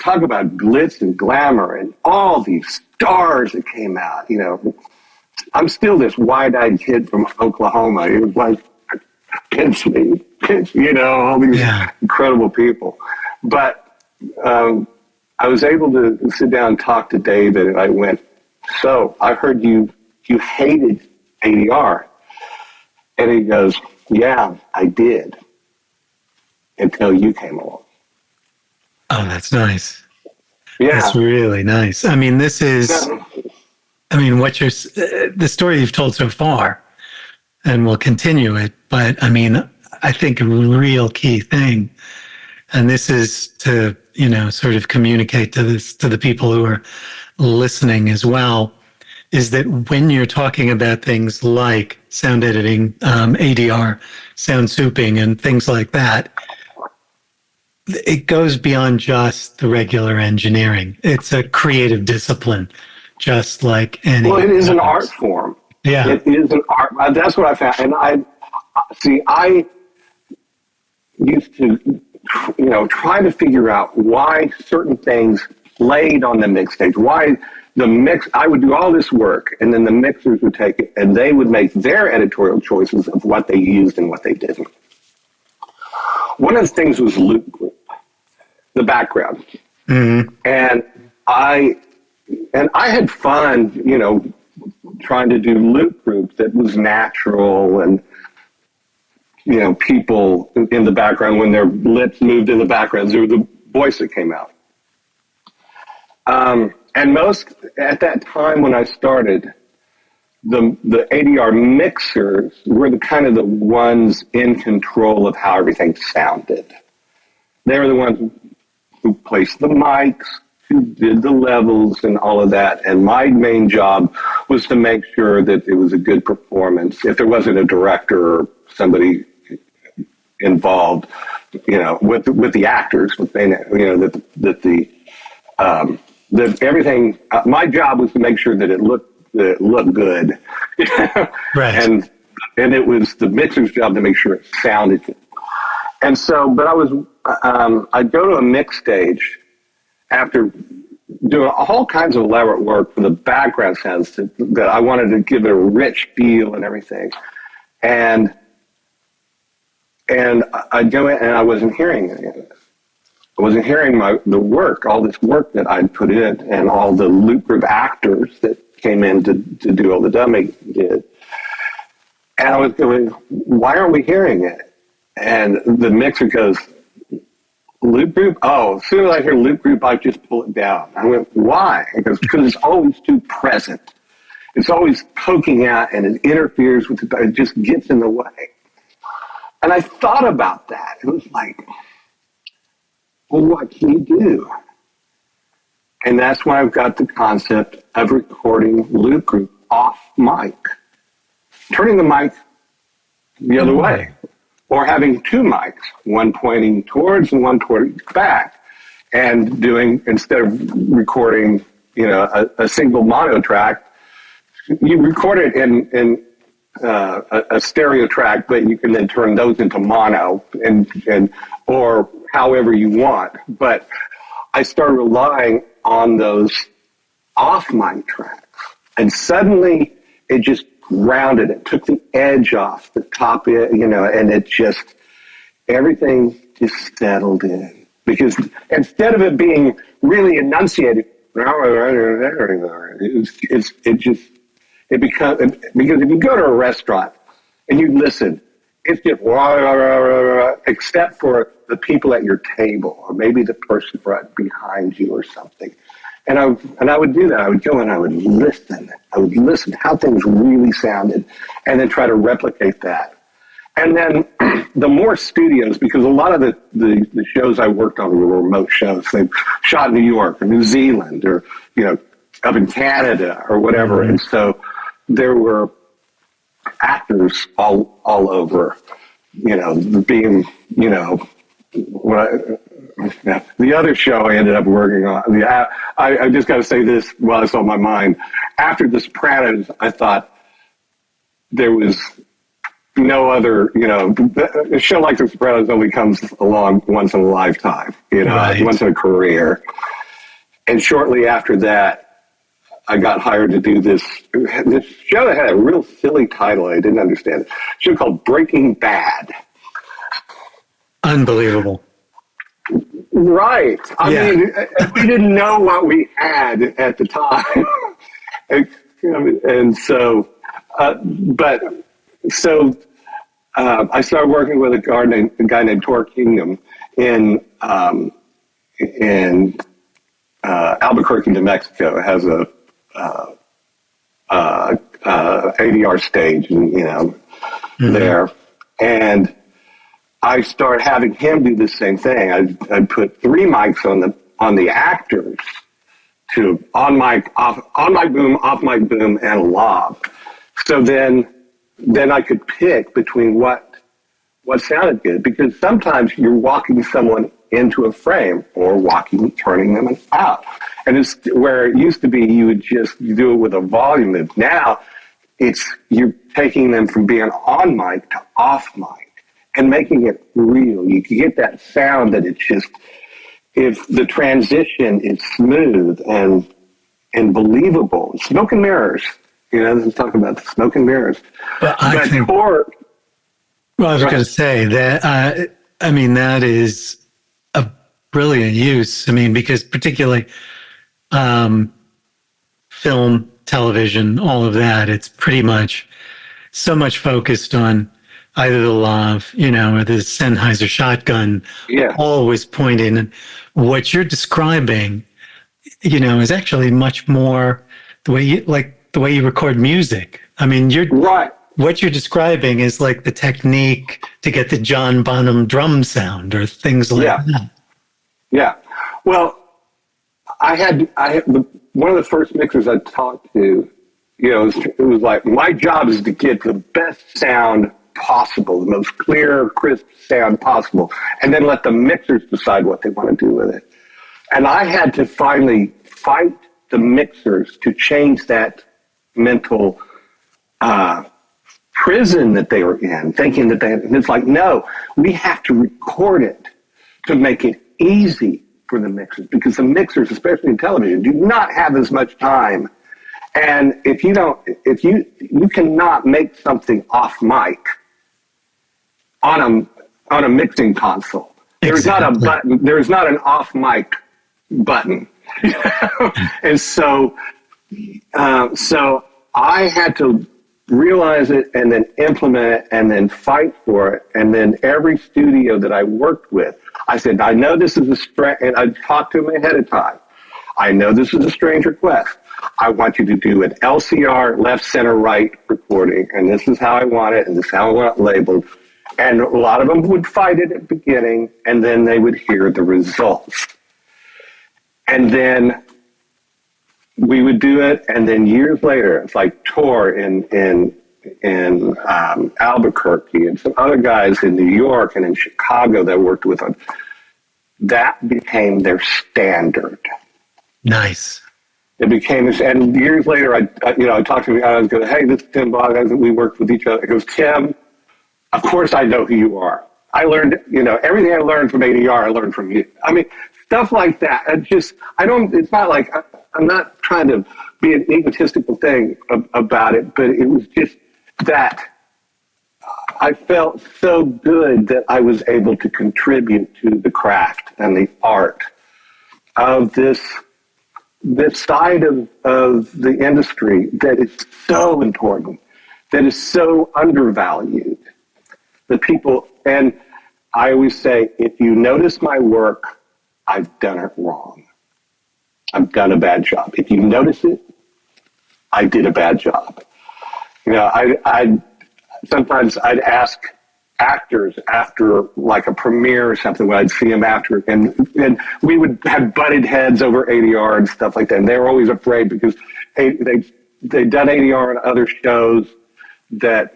Speaker 2: talk about glitz and glamour and all these stars that came out. I'm still this wide-eyed kid from Oklahoma. It was like, pinch me, all these incredible people. But I was able to sit down and talk to David, and I went, so I heard you hated ADR. And he goes, yeah, I did, until you came along.
Speaker 1: Oh, that's nice.
Speaker 2: Yeah.
Speaker 1: That's really nice. I mean, the story you've told so far, and we'll continue it, but I mean, I think a real key thing, and this is to, sort of communicate to the people who are listening as well, is that when you're talking about things like sound editing, ADR, sound souping, and things like that, it goes beyond just the regular engineering. It's a creative discipline, just like any.
Speaker 2: Well, it is an art form.
Speaker 1: Yeah.
Speaker 2: It is an art. That's what I found. And I used to, try to figure out why certain things played on the mix stage, why the mix, I would do all this work, and then the mixers would take it, and they would make their editorial choices of what they used and what they didn't. One of the things was loop group, the background. Mm-hmm. And I had fun, trying to do loop group that was natural, and people in the background, when their lips moved in the background, there was the voice that came out. And at that time when I started, the ADR mixers were the ones in control of how everything sounded. They were the ones who placed the mics, who did the levels and all of that. And my main job was to make sure that it was a good performance. If there wasn't a director or somebody involved, with the actors, that everything. My job was to make sure that it looked good,
Speaker 1: right?
Speaker 2: And it was the mixer's job to make sure it sounded good. And so, but I'd go to a mix stage after doing all kinds of elaborate work for the background sounds that I wanted to give it a rich feel and everything. And I'd go in and I wasn't hearing it. I wasn't hearing the work, all this work that I'd put in, and all the loop group actors that came in to do all the dubbing did. And I was going, why aren't we hearing it? And the mixer goes, loop group? Oh, as soon as I hear loop group, I just pull it down. I went, why? He goes, because it's always too present. It's always poking out, and it interferes with it just gets in the way. And I thought about that. It was like, well, what can you do? And that's why I've got the concept of recording loop group off mic. Turning the mic the other way. Or having two mics, one pointing towards and one pointing back. And doing, instead of recording, a single mono track, you record it in a stereo track, but you can then turn those into mono and or however you want. But I started relying on those off mic tracks, and suddenly it just grounded it, took the edge off the top, and it just, everything just settled in. Because instead of it being really enunciated, it becomes, because if you go to a restaurant and you listen, it's just except for the people at your table, or maybe the person right behind you or something. And I would do that. I would go and I would listen. I would listen how things really sounded, and then try to replicate that. And then the more studios, because a lot of the shows I worked on were remote shows. They shot in New York or New Zealand or, up in Canada or whatever. And so there were actors all over, being, the other show I ended up working on. I just got to say this while it's on my mind. After The Sopranos, I thought there was no other, a show like The Sopranos only comes along once in a lifetime,
Speaker 1: Right.
Speaker 2: once in a career. And shortly after that, I got hired to do this show that had a real silly title. I didn't understand it. A show called Breaking Bad.
Speaker 1: Unbelievable.
Speaker 2: Right. I mean, we didn't know what we had at the time. and so, I started working with a guy named Tor Kingham in Albuquerque, New Mexico. It has a ADR stage, there. And I started having him do the same thing. I'd put 3 mics on the actors to on mic boom, off mic boom, and a lav. So then I could pick between what sounded good, because sometimes you're walking someone into a frame or turning them out. And it's where it used to be you would just do it with a volume move. Now you're taking them from being on mic to off mic and making it real. You can get that sound that it's just, if the transition is smooth and believable. Smoke and mirrors. Let's talk about the smoke and mirrors.
Speaker 1: Well, I was going to say that, that is a brilliant use. Because particularly film, television, all of that, it's pretty much so much focused on either the lav, or the Sennheiser shotgun, always pointing. And what you're describing, is actually much more the way you record music. You're
Speaker 2: right.
Speaker 1: What you're describing is like the technique to get the John Bonham drum sound or things like that.
Speaker 2: Yeah. Well, I had one of the first mixers I talked to, it was like, my job is to get the best sound possible, the most clear, crisp sound possible, and then let the mixers decide what they want to do with it. And I had to finally fight the mixers to change that mental prison that they were in, thinking that and it's like, no, we have to record it to make it easy for the mixers, because the mixers, especially in television, do not have as much time. And if you cannot make something off mic on a mixing console. There's not a button. There's not an off mic button. And so I had to realize it and then implement it and then fight for it. And then every studio that I worked with, I said, I know this is and I talked to them ahead of time. I know this is a strange request. I want you to do an LCR left, center, right recording, and this is how I want it, and this is how I want it labeled. And a lot of them would fight it at the beginning, and then they would hear the results. And then we would do it, and then years later, it's like Tor in Albuquerque, and some other guys in New York and in Chicago that I worked with on. That became their standard.
Speaker 1: Nice.
Speaker 2: It became this, and years later, I talked to him. I was going, "Hey, this is Tim Bogs. We worked with each other." He goes, "Tim, of course I know who you are. I learned, everything I learned from ADR, I learned from you." Stuff like that. It's not like I'm not trying to be an egotistical thing about it, but it was just that I felt so good that I was able to contribute to the craft and the art of this side of the industry that is so important, that is so undervalued. The people, and I always say, if you notice my work, I've done it wrong. I've done a bad job. If you notice it, I did a bad job. Sometimes I'd ask actors after like a premiere or something when I'd see them after, and we would have butted heads over ADR and stuff like that. And they were always afraid because they'd done ADR on other shows that,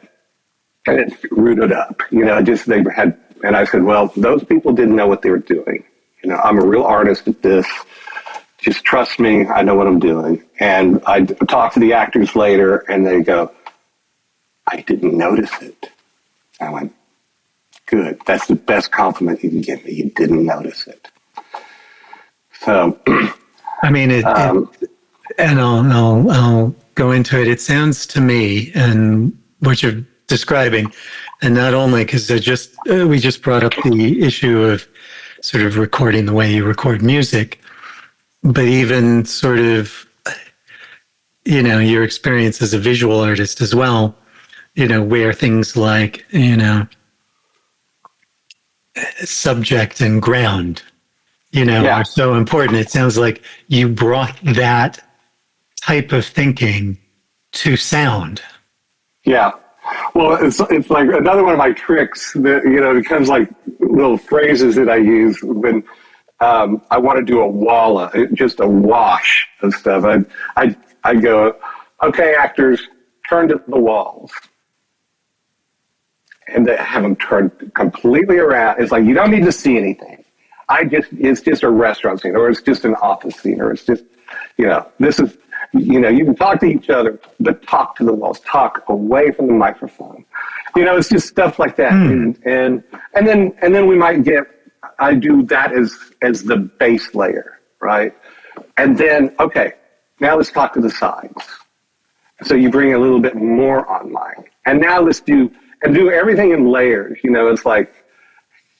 Speaker 2: and it screwed it up, just they had, and I said, well, those people didn't know what they were doing. I'm a real artist at this. Just trust me, I know what I'm doing. And I talk to the actors later and they go, I didn't notice it. I went, good. That's the best compliment you can give me. You didn't notice it. So,
Speaker 1: I mean, and I'll go into it. It sounds to me, and what you're describing, and not only because we just brought up the issue of sort of recording the way you record music, but even sort of, your experience as a visual artist as well, where things like, subject and ground, are so important. It sounds like you brought that type of thinking to sound.
Speaker 2: Yeah. Well, it's like another one of my tricks that, becomes like little phrases that I use when I want to do a walla, just a wash of stuff. I go, okay, actors, turn to the walls. And they have them turned completely around. It's like, you don't need to see anything. It's just a restaurant scene, or it's just an office scene, or it's just, this is, you can talk to each other, but talk to the walls, talk away from the microphone. It's just stuff like that. And then we might I do that as the base layer, right? And then, okay, now let's talk to the sides. So you bring a little bit more online. And now let's do everything in layers. It's like,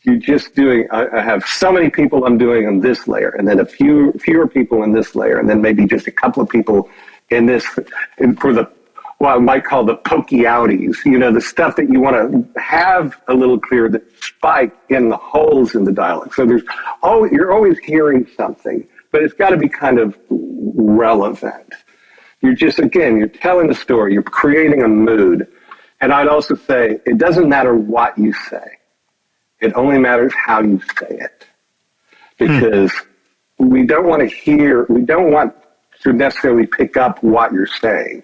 Speaker 2: you're just doing, I have so many people I'm doing on this layer, and then fewer people in this layer, and then maybe just a couple of people in this, for the, what I might call the pokey outies, the stuff that you want to have a little clearer, that spike in the holes in the dialogue. So you're always hearing something, but it's got to be kind of relevant. You're telling a story, you're creating a mood. And I'd also say, it doesn't matter what you say. It only matters how you say it. Because we don't want to necessarily pick up what you're saying.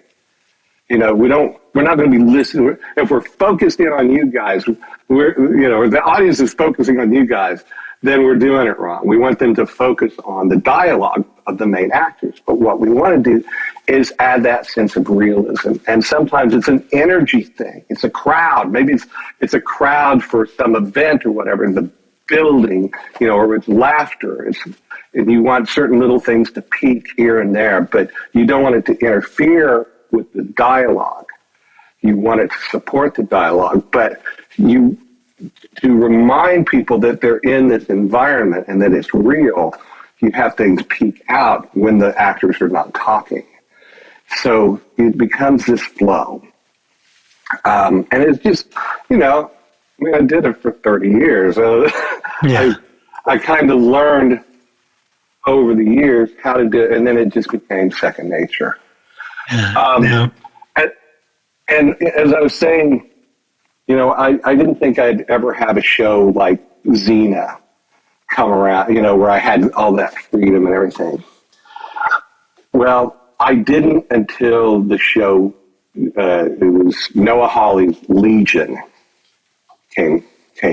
Speaker 2: We're not going to be listening. If we're focused in on you guys, the audience is focusing on you guys, then we're doing it wrong. We want them to focus on the dialogue of the main actors. But what we want to do is add that sense of realism. And sometimes it's an energy thing. It's a crowd. Maybe it's a crowd for some event or whatever in the building, or it's laughter. And you want certain little things to peak here and there, but you don't want it to interfere with the dialogue. You want it to support the dialogue, but to remind people that they're in this environment and that it's real, you have things peak out when the actors are not talking. So it becomes this flow. And it's just, I did it for 30 years. I kind of learned over the years how to do it, and then it just became second nature. And as I was saying, I didn't think I'd ever have a show like Xena come around, where I had all that freedom and everything. Well, I didn't until the show, it was Noah Hawley's Legion came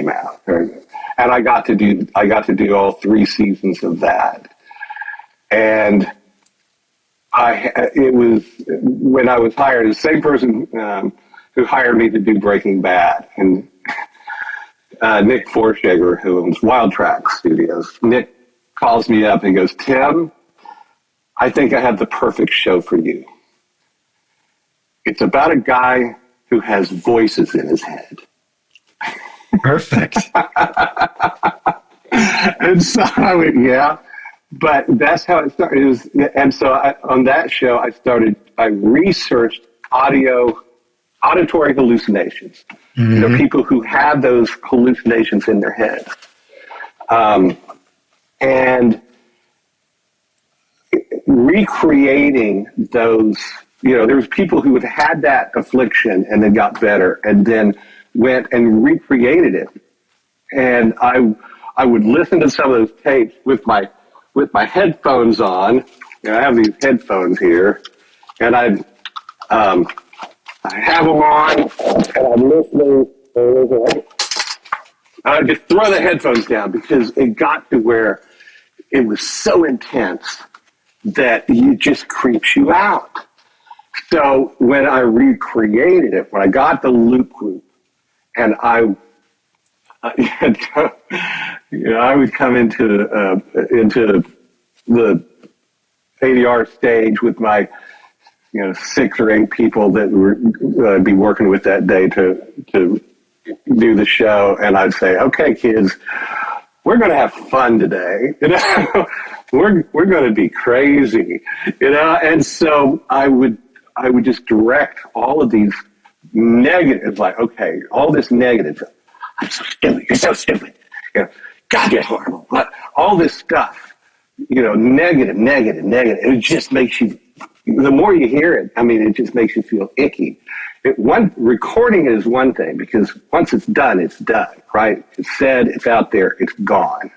Speaker 2: out. And I got to do all 3 seasons of that. And it was when I was hired, the same person who hired me to do Breaking Bad, and Nick Forshager, who owns Wild Track Studios. Nick calls me up and goes, Tim, I think I have the perfect show for you. It's about a guy who has voices in his head.
Speaker 1: Perfect.
Speaker 2: And so I went, yeah. But that's how it started. And so on that show, I researched auditory hallucinations.
Speaker 1: Mm-hmm.
Speaker 2: People who have those hallucinations in their head. And recreating those, there's people who had that affliction and then got better. And then went and recreated it. And I would listen to some of those tapes with my headphones on. You know, I have these headphones here, and I have them on, and I'm listening. And I'd just throw the headphones down because it got to where it was so intense that it just creeps you out. So when I recreated it, when I got the loop group, and I would come into the ADR stage with my 6 or 8 people that were be working with that day to do the show, and I'd say, "Okay, kids, we're going to have fun today. We're going to be crazy, And so I would just direct all of these negatives, like, okay, all this negative. I'm so stupid. You're so stupid. God, you're horrible. All this stuff, negative. It just makes you, the more you hear it, it just makes you feel icky. Recording it is one thing, because once it's done, right? It's said, it's out there, it's gone.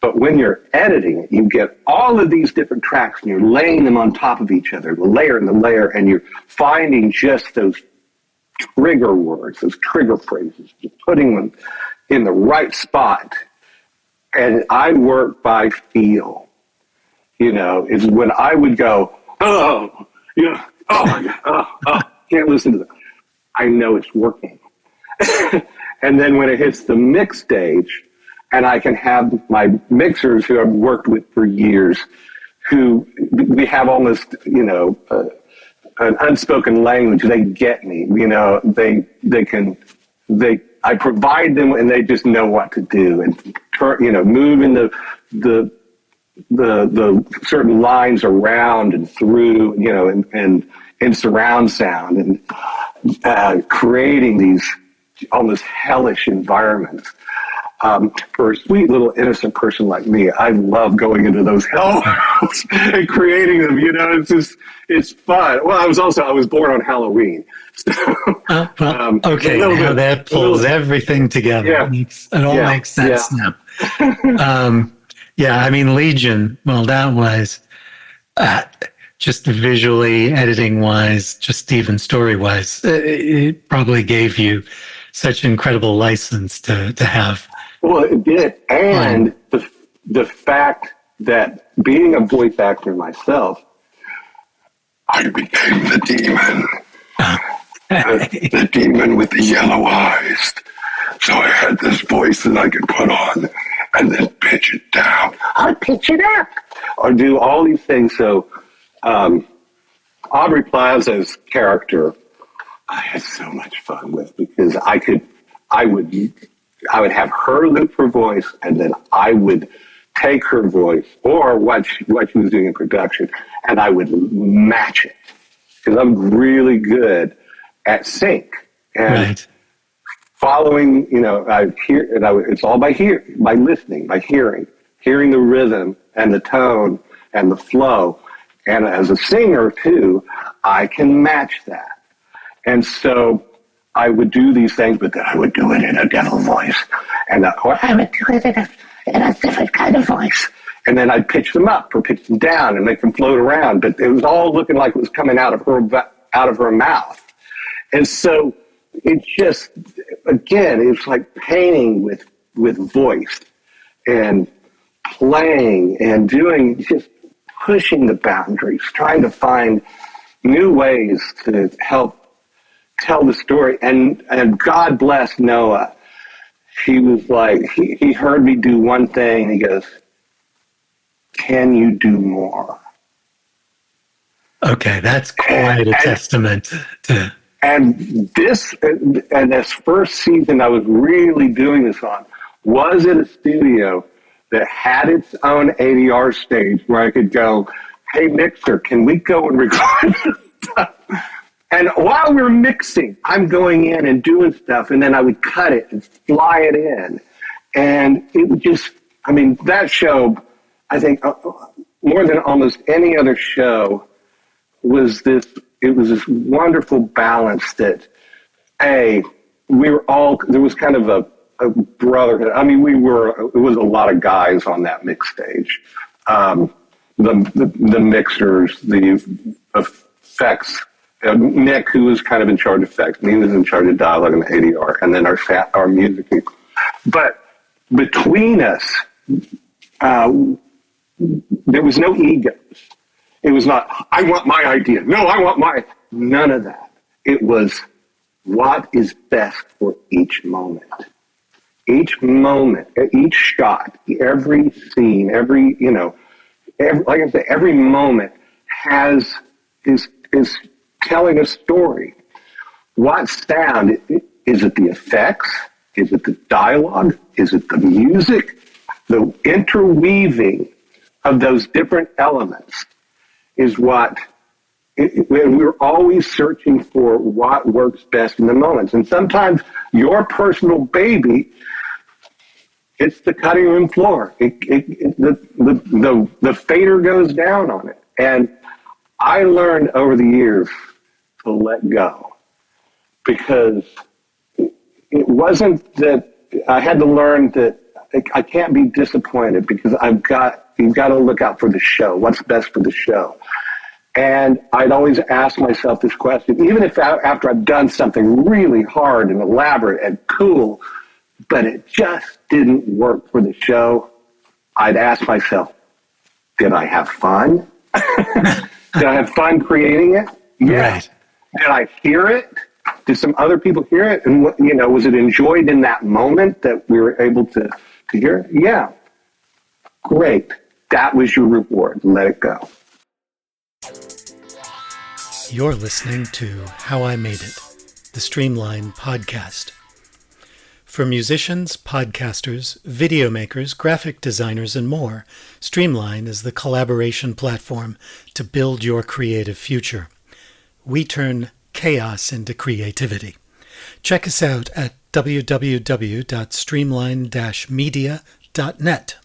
Speaker 2: But when you're editing it, you get all of these different tracks and you're laying them on top of each other, the layer, and you're finding just those trigger words, those trigger phrases, just putting them in the right spot. And I work by feel. Is when I would go, oh my God, can't listen to that. I know it's working. And then when it hits the mix stage, and I can have my mixers who I've worked with for years, who we have almost, an unspoken language. They get me, I provide them and they just know what to do and move in the certain lines around and through, and in surround sound, and creating these almost hellish environments. For a sweet little innocent person like me, I love going into those hellholes and creating them. It's fun. Well, I was born on Halloween. So,
Speaker 1: okay, now that pulls everything together.
Speaker 2: Yeah,
Speaker 1: It all makes sense now. Legion. Well, that was just visually, editing wise, just even story wise. It probably gave you such incredible license to have.
Speaker 2: Well, it did. And the fact that being a voice actor myself, I became the demon. The demon with the yellow eyes. So I had this voice that I could put on and then pitch it down. I'd pitch it up. Or do all these things. So Aubrey Plaza's character, I had so much fun with, because I would have her loop her voice, and then I would take her voice or what she was doing in production, and I would match it, because I'm really good at sync and following. It's all by listening, by hearing the rhythm and the tone and the flow, and as a singer too, I can match that, and so I would do these things, but then I would do it in a devil voice, or I would do it in a different kind of voice. And then I'd pitch them up or pitch them down and make them float around. But it was all looking like it was coming out of her mouth. And so it just, again, it's like painting with voice and playing and just pushing the boundaries, trying to find new ways to help tell the story. And God bless Noah. He was like, he heard me do one thing, and he goes, "Can you do more?"
Speaker 1: Okay, that's quite a testament to.
Speaker 2: And this first season I was really doing this on was in a studio that had its own ADR stage where I could go, "Hey, mixer, can we go and record this stuff?" And while we're mixing, I'm going in and doing stuff, and then I would cut it and fly it in. And it would just, that show, I think, more than almost any other show, was this wonderful balance that, there was kind of a brotherhood. I mean, it was a lot of guys on that mix stage. The mixers, the effects, Nick, who was kind of in charge of effects, and he was in charge of dialogue and ADR, and then our music people. But between us, there was no egos. It was not, I want my idea. No, I want none of that. It was, what is best for each moment? Each moment, each shot, every scene, like I said, every moment is telling a story. What sound? Is it the effects? Is it the dialogue? Is it the music? The interweaving of those different elements is what we're always searching for, what works best in the moments. And sometimes your personal baby, it's the cutting room floor. The fader goes down on it. And I learned over the years to let go, because it wasn't that I had to learn that I can't be disappointed, because you've got to look out for the show. What's best for the show? And I'd always ask myself this question, even if after I've done something really hard and elaborate and cool, but it just didn't work for the show, I'd ask myself, did I have fun? Did I have fun creating it? Yeah. Right. Did I hear it? Did some other people hear it? And was it enjoyed in that moment that we were able to hear it? Yeah. Great. That was your reward. Let it go.
Speaker 1: You're listening to How I Made It, the Streamline podcast. For musicians, podcasters, video makers, graphic designers, and more, Streamline is the collaboration platform to build your creative future. We turn chaos into creativity. Check us out at www.streamline-media.net.